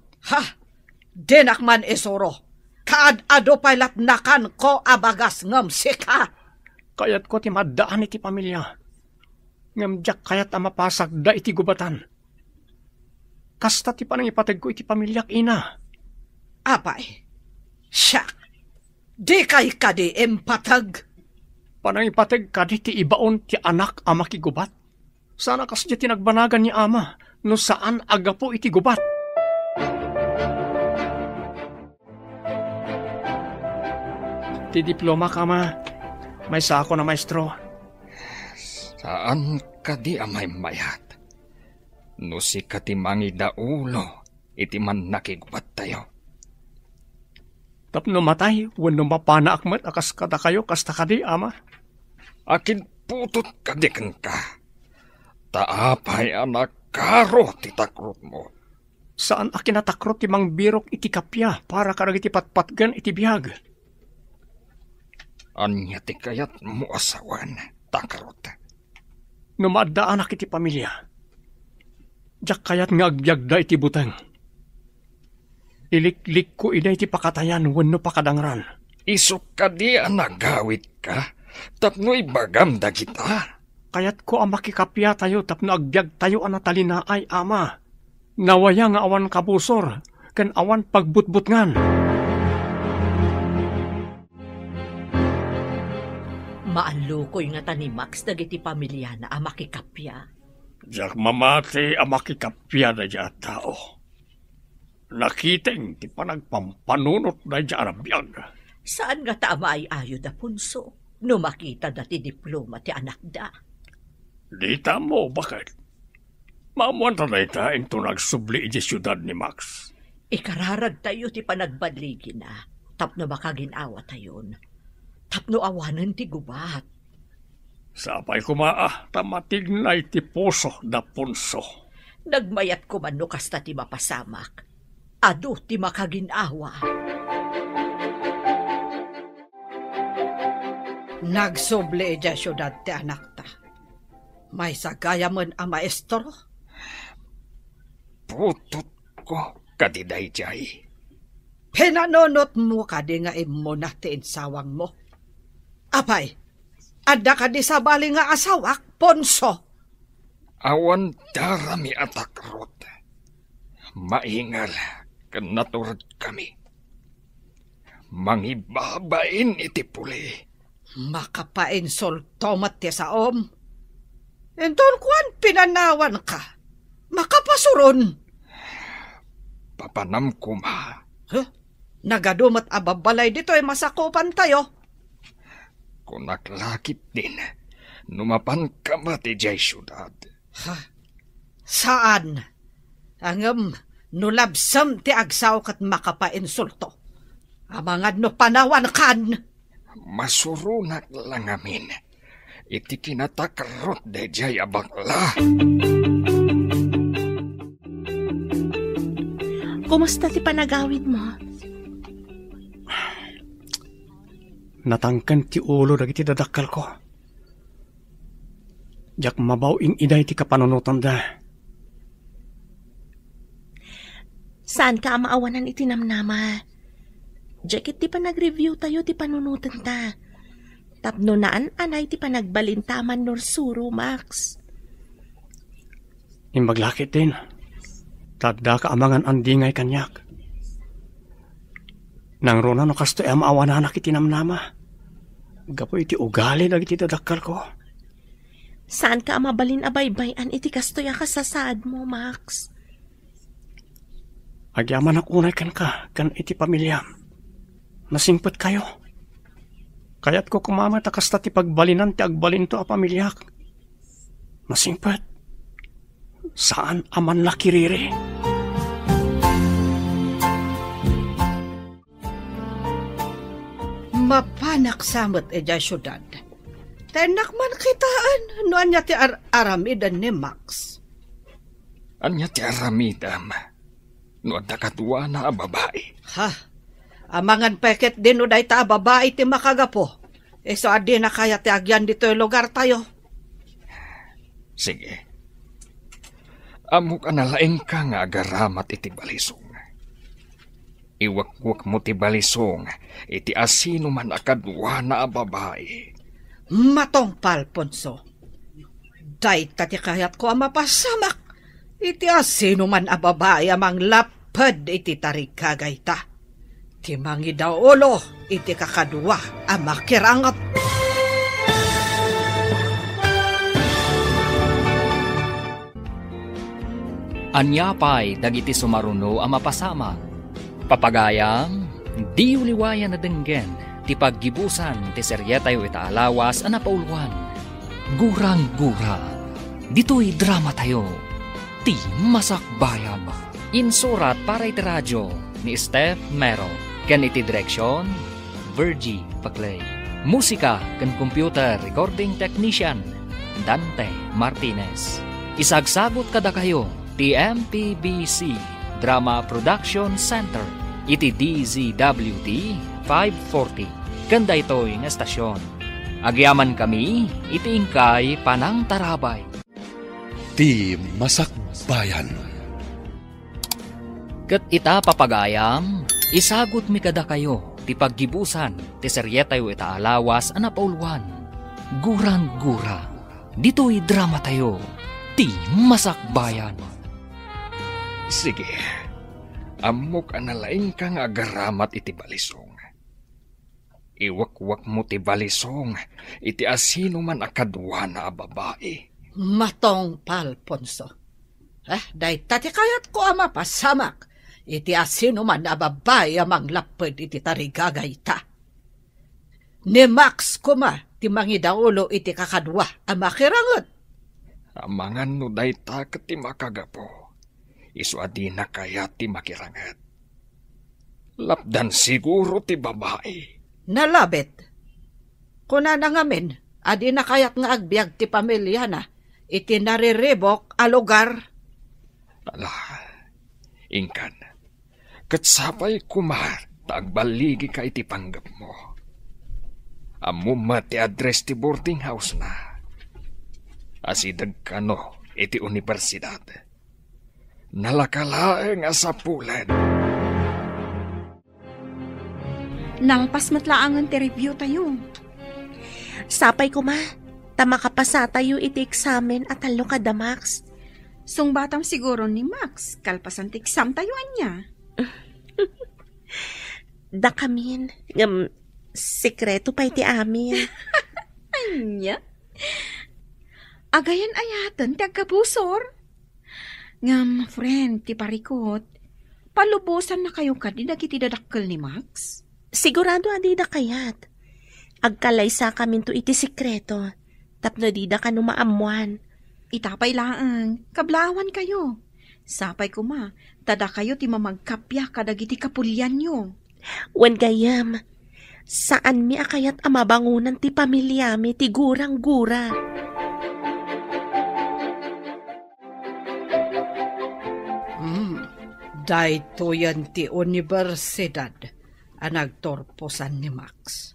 Denak man esoro. Kaad-ado pailat nakan ko abagas ngam sika. Kayat ko ti maddaan iti pamilya. Ngam jak kayat ama pasag da iti gubatan. Kasta ti panangipatag ko iti pamilyak, ina. Apay, siyak, di kay kadi empatag. Panangipatag kadi ti ibaon ti anak ama kigubat. Sana kasya tinagbanagan ni ama, no saan agapo iti gubat. Ti diploma ka, ma. May sako na maestro. Saan kadi amay mayat? No si katimangi daulo, iti man nakigubat tayo. Tapno matay, wano mapana akmat akas kada kayo, kasta kadi, ama. Akin putot kadikan ka. Taapay anak karo titakrot mo. Saan akin natakrot ti mang birok iti kapya para karag iti patpatgan iti biyag? Anya ti kayat mo asawan, takrot. Numadaan ak iti pamilya. Diyak kayat nga agbyag da iti butang. Iliklik ko ina iti pakatayan wano pakadangran. Isok ka di nagawit ka, tapno ibagam da kita. Kayat ko ang makikapya tayo tapno agbyag tayo anatalina ay ama. Nawaya nga awan kabusor, kan awan pagbutbutngan. Maalukoy nga ta ni Max dagiti pamilya na ang makikapya. Diyak mamati ang makikapya na diya tao. Nakiteng ti panagpampanunot na diya arabiyag. Saan nga tama ay ayo da punso? No makita dati diploma ti anak da. Di mo, bakit? Mamuan tanay ta into nagsubli iti syudad ni Max. Ikararag tayo ti panagbadligi na. Tapno makaginawa tayon. Tapno awanan ti gubat. Sapay kumaa, tamatig na iti puso da punso. Nagmayat ko man no kasta ti mapasamak. Ado ti makaginawa. Nagsuble dya syudad ti anak ta. May sagaya man ang maestro. Putot ko kadiday jay. Pinanonot mo kadi nga imo na ti insawang mo. Apay, adda kadi sa bali nga asawak, Ponso. Awan darami atakrot. Maingal kan naturad kami. Mangibabain iti puli. Makapainsul tomat ti saom. Enton kuan pinanawan ka. Makapasuron. Papanam ko ma. Huh? Nagadumat ababalay dito ay masakupan tayo. Kung naklakit din, numapan ka mati jay syudad. Ha? Saan? Angam, nulabsam ti agsaw kat makapainsulto. Amangad no panawan kan. Masurunat lang amin. Iti kinatakarot de jay abakla. Kumusta ti panagawid mo? Natangkan ti ulo dagiti dadakkel ko. Jak mabawing iday ti kapanunutan da. Saan ka maawanan iti namnama? Jakit ti pa nag-review tayo ti panunutan ta. Tapno naan anay ti pa nagbalintaman nor suro, Max. Imbaglakit din. Tadda ka amangan andingay kanyak. Nang rona no kasto ay maawanan iti namnama. Gapo iti ugali dagiti dadakkel ko. Saan ka mabalin abaybayan iti kastoy kasasaad mo, Max? Agyaman unay kan ka, kan iti pamilyam. Nasingpet kayo. Kaya't ko kumamat akasta ti pagbalinan ti agbalin to a pamilyak. Nasingpet. Saan aman nakiriri? Mapanak samot eja syudad. Tenak man kitaan. No anya ti aramidan ni Max. Anya ti aramidam. No adda kadua na a babae. Ha? Amangan peket din no day ta babae ti makagapo. So adi na kaya ti agyan dito yung lugar tayo. Sige. Amo ka nalaing ka nga agaramat iti balisong. Iwakwak mo ti balisong, iti asino man akadwa na a babae. Matong Palponso. Day tati kayat ko ang mapasamak. Iti asino man a babae amang lapad iti tarikagay ta. Timangi daw ulo, iti kakadwa ang makirangat. Anyapay dagiti sumaruno ang mapasama. Papagayam, di uliwayan na denggen, ti paggibusan ti seryetayo ita alawas ang napauluan. Gurang-gura, dito'y drama tayo, ti masakbayam. Insurat para iti radyo ni Steph Mero. Ken iti direksyon, Virgie Paclay. Musika ken computer recording technician, Dante Martinez. Isagsagot kada kayo, ti MPBC Drama Production Center, iti DZWT 540. Kanda ito'y nga estasyon. Agyaman kami, iti ingkay Panang Tarabay. Ti Masakbayan. Ket ita papagayam, isagot mi kada kayo, ti paggibusan, ti seryetayo ita alawas ang napauluan. Gurang-gura, dito'y drama tayo, ti Masakbayan. Sige, amok analaing ka nga agaramat iti balisong. Iwakwak mo ti balisong, iti asino man akadwa na a babae. Matong Palponso. Day tati kayat ko ang mapasamak. Iti asino man na babae amang lapad iti tarigagay ta. Ni Max kuma, ti mangidaulo iti kakadwa ang makirangot. Amangan no day ta ti makagapo. Isu adi na kaya ti makirangat. Lapdan siguro ti babae. Nalabit. Kuna na ngamin, adi na kayat nga agbyag ti pamilya na, iti nariribok a lugar. Ala, ingkan, katsapay kumar, tagbaligi ka iti panggap mo. Amo mati address ti boarding house na. Asidag kano iti universidad. Nalakalaeng asapulan. Nalpas matlaangan ti review tayo. Sapay ko ma, tama kapasa tayo iti eksamen at talo ka da Max. Sungbatam siguro ni Max, kalpasan ti exam tayo anya. Da kamin, sekreto pa iti amin. Anya? Agayan ayatan ti agkabusor. Ngam, friend, ti parikot, palubusan na kayo ka di dagiti dadakkel ni Max? Sigurado adi da kayat. Agkalaysa kamin to iti sekreto, tapno di da ka numaamuan. Itapay laang, kablawan kayo. Sapay ko ma, tada kayo ti mamagkapya kadagiti kapulyan nyo. Wan gayam, saan mi akayat amabangunan ti pamilya mi ti gurang-gura. Dahito yan ti universidad ang nagtorposan ni Max.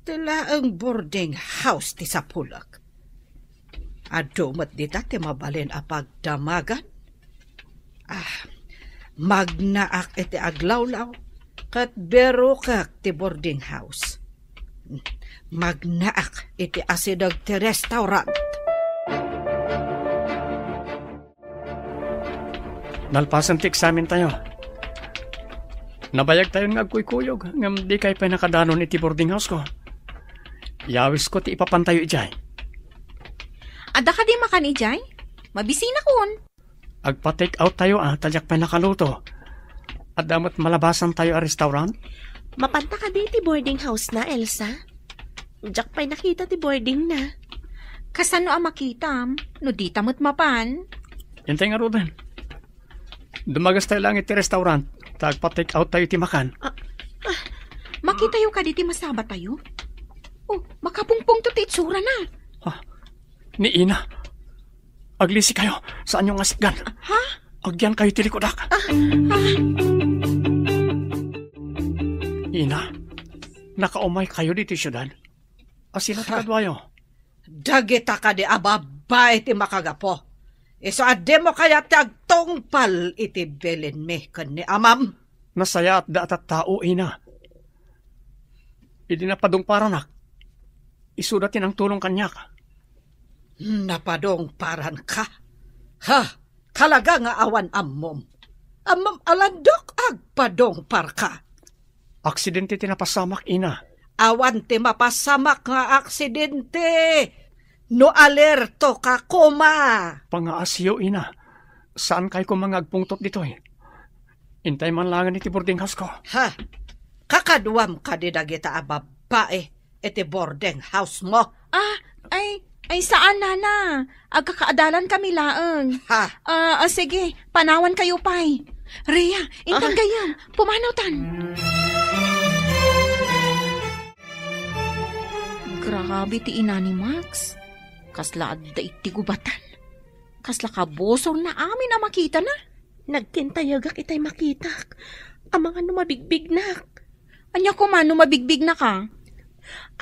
Tila ang boarding house ti Sapulak. Adumat dita ti mabalin a pagdamagan. Magnaak iti aglawlaw kat berukak ti boarding house. Magnaak iti asidag ti restaurant. Nalpasan ti eksamen tayo. Nabayag tayo ng agkuy-kuyog, ngam di kay pa nakadanon iti boarding house ko. Yawis ko ti ipapantayo ijay. Ada ka di makan ijay? Mabisina kun. Agpa-take out tayo tadyak pa nakaluto. At damat malabasan tayo a restaurant. Mapanta ka di ti boarding house na, Elsa? Diyak pa'y nakita ti boarding na. Kasano ang makitam? No di tamot mapan? Yantay nga Ruben. Dumagas tayo lang iti restaurant. Tagpa-take out tayo ti makan. Makita yung ka di ti masaba tayo? Oh, makapungpong to ti itsura na. Ni Ina. Aglisi kayo. Saan yung asikgan? Ha? Agyan kayo tilikodak. Ina, nakaumay kayo dito syudad. Asila takadwayo. Dagita ka di ababa iti makagapo. Iso ade mo kaya ti agtongpal iti belin me kan ni amam. Nasaya at daat tao, Ina. Idi napadong paranak. Isudatin ang tulong kanyak. Napadong paran ka? Ha? Kalaga nga awan ammom. Ammom alandok agpadong par ka. Aksidente tinapasamak, Ina. Awan ti mapasamak nga aksidente. No alerto ka kuma. Pangaasiyo, Ina. Saan kayo kung mga agpungtot dito eh? Intay man langan iti boarding house ko. Ha? Kakaduam ka di dagita ababae iti boarding house mo. Ay saan nana? Agkakaadalan kami laeng. Ha? Sige, panawan kayo pay. Rhea, intang gayam, pumanawtan. Grabe ti ina ni Max. Kasla adda iti gubatan. Kasla kabosor na amin na makita na. Nagkintayagak itay makitak. Ang mga numabigbig nak. Anya ko man numabigbig na ka?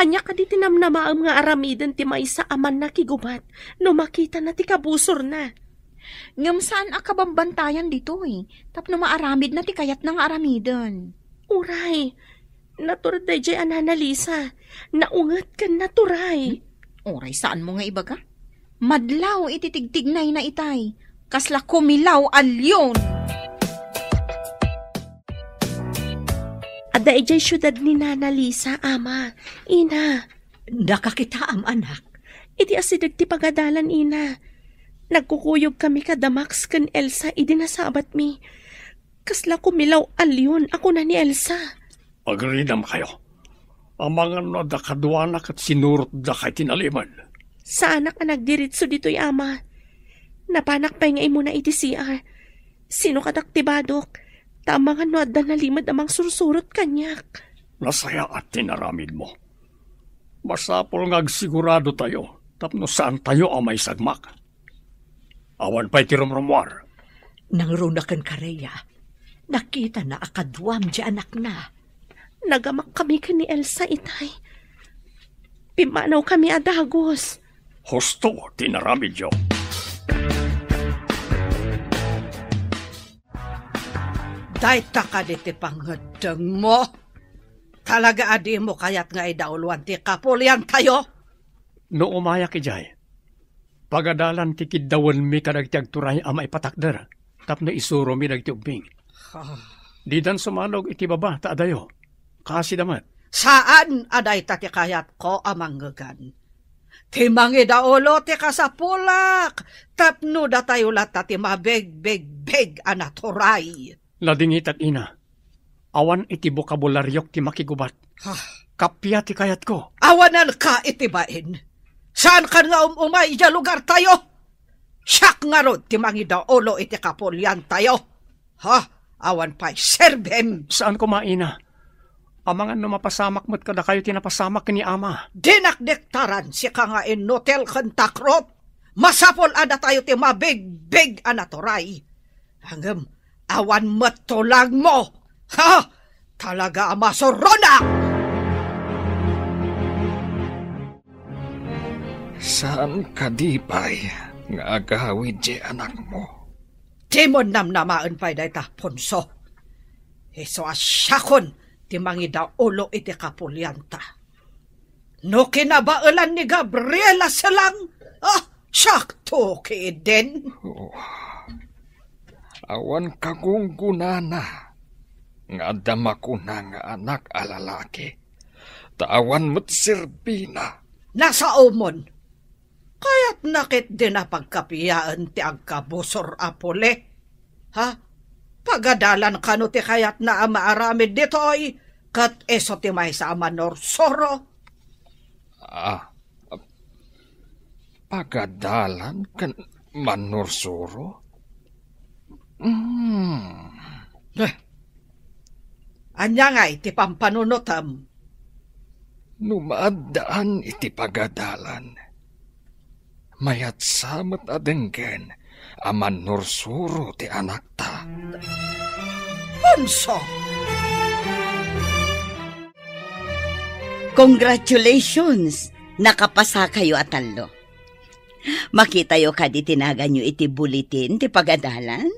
Anya ka di tinamnamaam nga aramidan ti maysa aman na kigubat. No makita na ti kabusor na. Ngam saan akabambantayan dito eh. Tapno maaramid na ti kayat ng aramidan. Uray, naturad day jay ananalisa. Naungat ka naturay. Uray, saan mo nga ibaga? Madlaw ititigtignay na itay. Kasla kumilaw alyon. Ada ijay syudad ni Nana Lisa, ama. Ina. Nakakitaam, anak. Iti asidag ti pagadalan, Ina. Nagkukuyog kami kada Max kan Elsa, idi nasabat mi. Kasla kumilaw alyon, ako na ni Elsa. Agrinam kayo. Ang mga nadakaduanak at sinurot da kay tinaliman. Sa anak na nagdiritso dito'y ama. Napanak pa nga imo na iti CR. Sino kadaktibadok? Tama nga no adda nalimad amang sursurot kanyak. Nasaya at tinaramid mo. Masapol nga sigurado tayo. Tapno saan tayo ang may sagmak. Awan pa'y tirumrumwar. Nang runakan ka, Rhea. Nakita na akadwam di anak na. Nagamak kami ka ni Elsa, itay. Pimanaw kami adagos. Husto, tinaramidyo. Dayta ka diti pangadang mo. Talaga adi mo kayat nga idauluan ti kapulyan tayo. No umayak ijay. Pagadalan ti kiddawan mi kadag ti agturay ama ipatakder. Tapno isuro mi dag ti ubing. Di dan sumanog iti baba ta adayo. Kasi damat. Saan aday ta ti kayat ko amanggagan? Ti mangidaulo ti kasapulak. Tapno da tayo lata ti mabeg-beg-beg anaturay. Ladingit at ina. Awan iti bokabularyok ti makigubat. Kapya ti kayat ko. Awanan ka itibain. Saan ka nga umay ja lugar tayo? Siyak nga rod ti mangidaulo iti kapulyan tayo. Awan pa'y serbem. Saan ko maina? Amangan no mapasamak mo't kada kayo tinapasamak ni ama. Dinakdektaran si ka nga inotel kantakrop. Masapol ada tayo ti mabig-big anaturay. Hanggang awan matulag mo. Talaga amasorona! Saan ka dipay nga agawid di anak mo? Timon namnamaan pa'y dayta, Ponso. Iso asyakon, ti mangida ulo iti kapulyanta. No kinabaalan ni Gabriela salang, syakto ki din. Awan kagunggunana. Nga dama ko na nga anak alalaki. Tawan mo't sirbina. Nasa umon. Kaya't nakit din na pagkapiyaan ti agkabusor apole. Pagadalan ka no ti kayat na maaramid ditoy, kat eso ti may sa amanorsoro. Pagadalan kan manorsoro? Anya nga iti pampanunutam. Numaadaan iti pagadalan. Mayat samat adenggen aman nursuro ti anak ta. Ponso! Congratulations! Nakapasa kayo atalo. Makita yo kadi tinagan nyo iti bulitin ti pagadalan?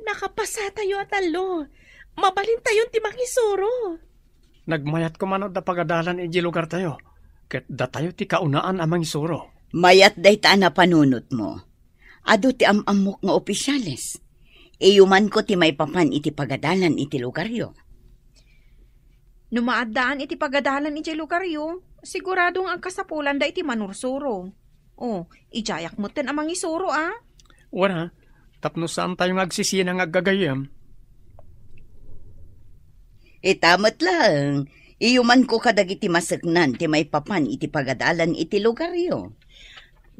Nakapasa tayo atalo. Mabalin tayo ti mangisuro. Nagmayat ko manod da pagadalan iji lugar tayo. Ket da tayo ti kaunaan amang isuro. Mayat day taan na panunot mo. Ado ti amamok nga opisyales. Iyuman ko ti may papan iti pagadalan iti lugaryo. Numaadaan iti pagadalan iti lugaryo, siguradong agkasapulan da iti manursuro. Ijayak mo ten amang isuro Wala, tapno saan tayo agsisinang aggagayam. Itamat lang. Iyuman ko kadag iti masagnan ti may papan iti pagadalan iti lugaryo.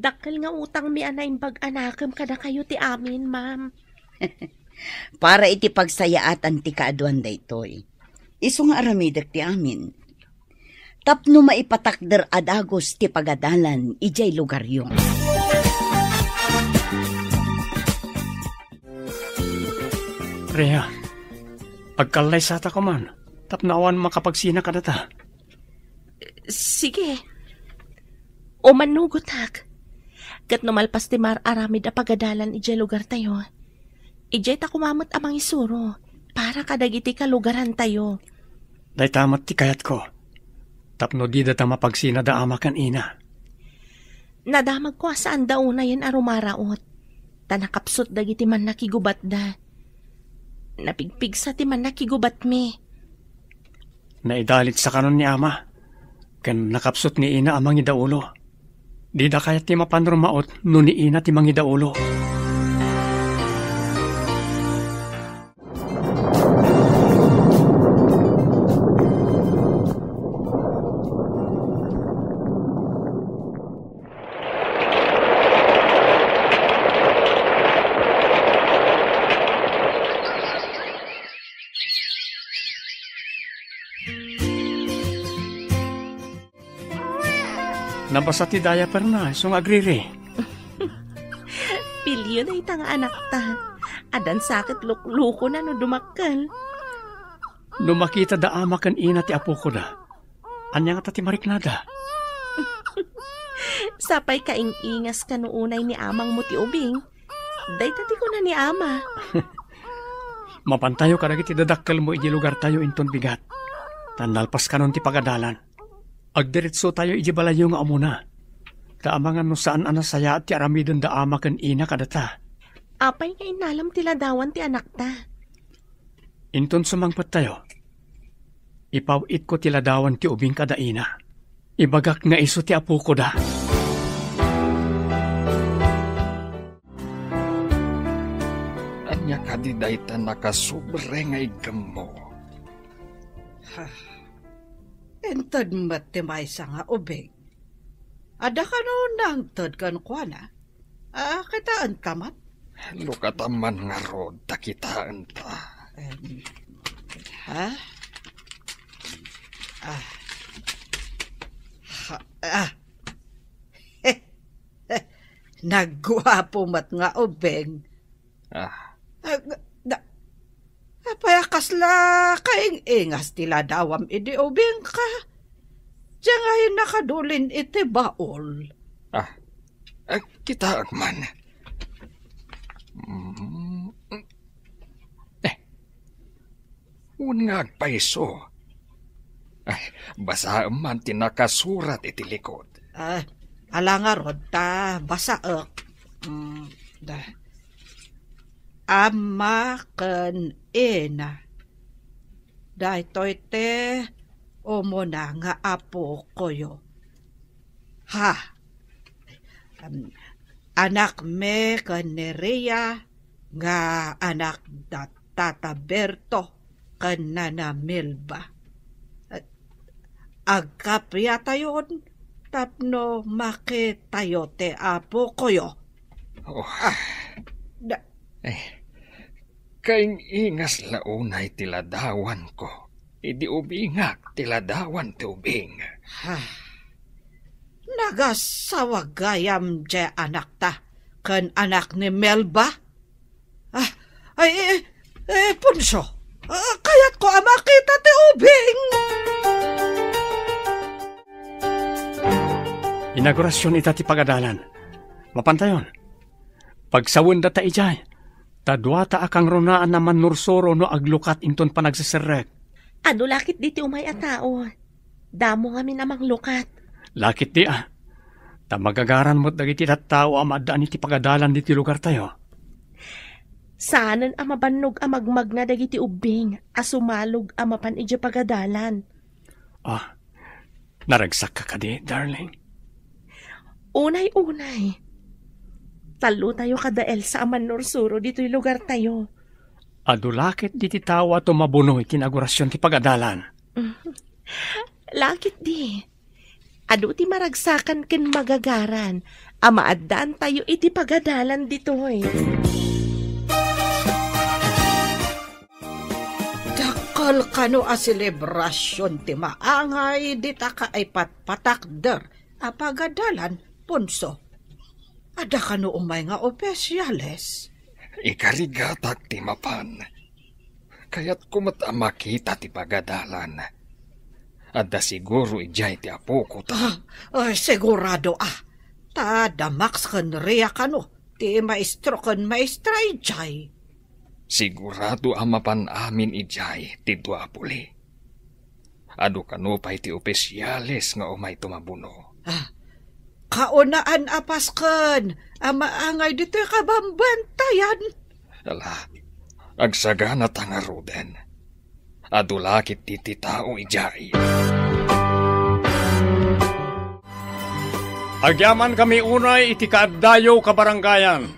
Dakkel nga utang mi anay pag-anakam kada kayo ti amin, ma'am. Para iti pagsayaatan ti kaaduan daytoy. Isu nga aramidak ti amin. Tapno maipatakder adagos ti pagadalan ijay lugaryo. Rhea, agkalay sata ko man. Tapnawan makapagsina ka data. Sige. O manugot hak. Kat numalpas ti mar aramid a pagadalan ijay lugar tayo. Ijay ta kumamot amang isuro. Para kadagiti kalugaran tayo. Day tamat ti kayat ko. Tapno di data mapagsina da ama kan ina. Nadamag ko saan daw na yan arumaraot. Tanakapsot dagiti man nakigubat da. Napigpig sa ti man nakigubat mi. Naidalit sa kanon ni ama. Ken nakapsot ni ina amang idaulo. Di da kayat ti mapanrumaot no ni ina ti mangidaulo. Nabasa ti daya per na, sung agriri. Pilyo na itang anak ta. Adan sakit lukluko na no dumakal. Lumakita da ama kan ina ti apo ko da. Anya nga ta ti mariknada. Sapay kaing-ingas ka noonay ni amang mo ti ubing. Daytati ko na ni ama. Mapantayo ka dagiti dadakkel mo iji lugar tayo inton bigat. Tandalpas ka nun ti pagadalan. Agdiritso tayo iji balayo nga amuna. Taamangan no saan anasaya at ti aramidon da ama ken ina kadata. Apay nga inalam tila dawan ti anak ta. Inton sumangpet tayo. Ipawit ko tila dawan ti ubing kada ina. Ibagak nga iso ti apo ko da. Anya kadiday ta nakasubre nga igam mo. Entod matimay sa nga ubing. Ada ka noon nang tod kan kuana. Kitaan tamat. Lukataman nga rod, takitaan ta. Nagguwapo mat nga ubing. Payakas la kaing ingas tila dawam idi ubing ka. Diyan ngayon nakadulin iti baol. Kita man. Unngag paiso. Basa man tinakasurat iti likod. Alanga rod ta basaek. Ama ken ina. Daytoy te umuna nga apo koyo. Anak me ken Nerea nga anak da Tata Berto ken Nana Milba. Agkapya tayon tapno makitayo te apo koyo. Kaing ingas launay tiladawan ko. Idi ubingak tiladawan ti ubing. Nagasawagayam je anak ta ken anak ni Melba. Punso. Kayat ko makita ti ubing. Inaugurasyon ita ti pagadalan. Mapantayon. Pagsawon data ijay. Tadwata akang ronaan naman nursoro no aglukat inton panagsiserek. Ano lakit diti umay a tao? Damo nga minamang lukat. Lakit di Tamagagaran mo't dagiti tattao amadaan iti pagadalan diti lugar tayo. Saanan mabannog magmag nga dagiti ubing asumalog mapan iti pagadalan. Naragsak ka kadi, darling. Unay-unay. Talo tayo kadael sa aman nursuro dito'y lugar tayo. Adulakit diti tawa tumabuno iti inaugurasyon ti pagadalan. Lakit di. Adu ti maragsakan ken magagaran. Amaadaan tayo iti pagadalan dito'y. Dakal kano a selebrasyon ti maangay dita ka ay patpatakder a pagadalan, Punso. Ada ka no umay nga opesyales. Ikarigatak ti mapan. Kaya't kumat makita ti pagadalan. Ada siguro ijay ti apo ko ta. Sigurado Tadamaks kan Rea kano. Ti maestro kan maestra ijay. Sigurado mapan amin ijay ti duapuli. Ado kano pa iti opesyales nga umay tumabuno. Kaunaan apasken, amaangay dito kabambantayan. Agsagana tanga roden. Adulakit titi tao ijay. Agyaman kami unay iti kaaddayo kabaranggayan.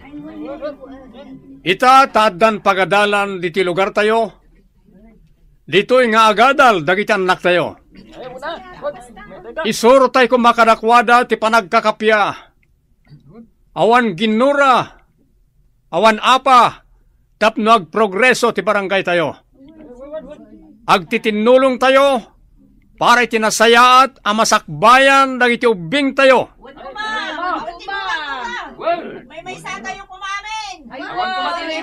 Ita taadan pagadalan diti lugar tayo. Dito'y nga agadal dagiti anak tayo. Isuro tayo kung makadakwada ti panagkakapya. Awan ginura, awan apa, tapno agprogreso ti barangay tayo. Agtitinulong tayo, para itinasayaat amasakbayan dagiti ubing tayo. May sa tayo kumamin. Awan kumatin.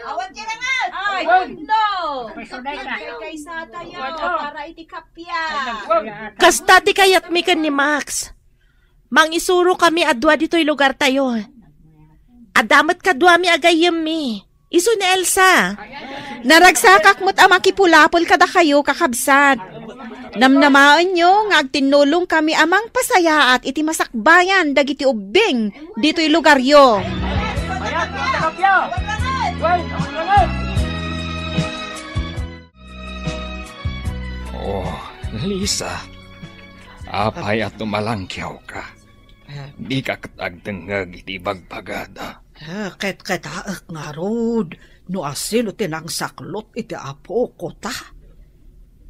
Awan kirangat. Ay, no. Kay sa tayo para iti kapya. Kasta ti kayat mi ken ni Max. Mangisuro kami adwa dito'y lugar tayo. Adamat kadwa mi agayem mi. Iso ni Elsa. Naragsakak mo't amakipulapol kada kayo kakabsat. Namnamaan nyo nga agtinulong kami amang pasaya at iti masakbayan dagiti ubing dito'y lugar yo. Oh, Lisa. Apay at tumalangkyaw ka. Di ka katagdengag iti bagbagada. Ket taak nga rod, no asin tinang saklot iti apo ko ta.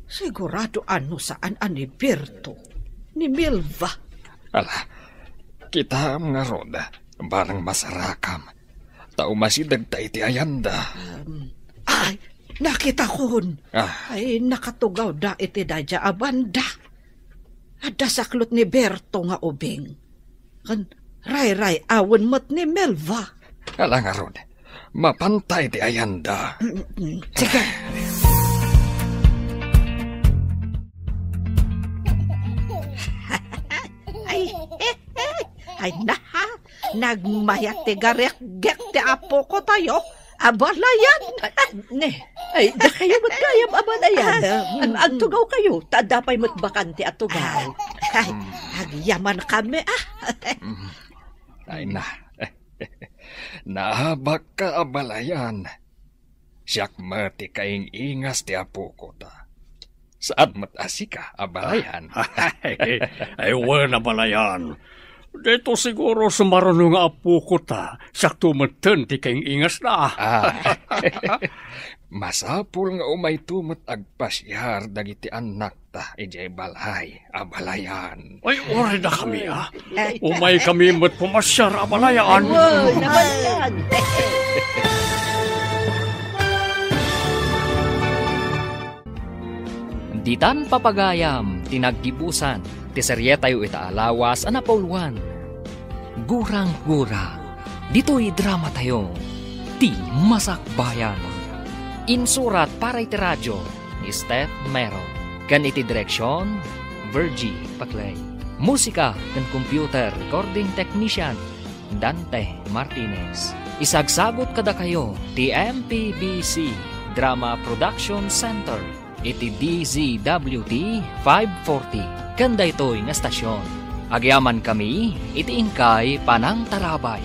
Sigurado ano saan ani Berto, ni Milva. Ala, kita nga roda, barang masarakam. Tao masidag ta iti ayanda. Ay, nakita kon. Ay, nakatugaw da iti dadya abanda. Ada saklot ni Berto nga ubing. Kan ray-ray awan mat ni Milva. Ala nga roda, mapantay iti ayanda. Sige. Ay naha, nagmayat ti garek-gek ti apo ko tayo. Abalayan. Ay, da kayo matgayam abalayan. Agtugaw kayo, tadapay mo't bakante at tugaw. Ay, agyaman kami Ay na, nahabak ka abalayan. Siyak mati kaing ingas ti apo ko ta. Saat matasi ka abalayan. Ay, wala balayan. Dito siguro sumarunong nga apo ko ta. Siyak tumatan ti kaing ingas na. Masapul nga umay tumot agpasyar dagiti anak ta ijay balay abalayan. Ay, oray na kami Umay kami mo't pumasyar abalayan. Ay, nabalayan. Ditan papagayam, tinaggibusan, ti serye tayo itaalawas, anapolwan. Gurang-gura, dito'y drama tayo, ti Masakbayan. Insurat para iti radyo, ni Steph Mero. Kan iti direksyon, Virgie Paclay. Musika kan computer recording technician, Dante Martinez. Isagsagot kada kayo, ti MPBC Drama Production Center. Iti DZWT 540. Kanda ito'y nga stasyon. Agyaman kami, iti ingkay Panang Tarabay.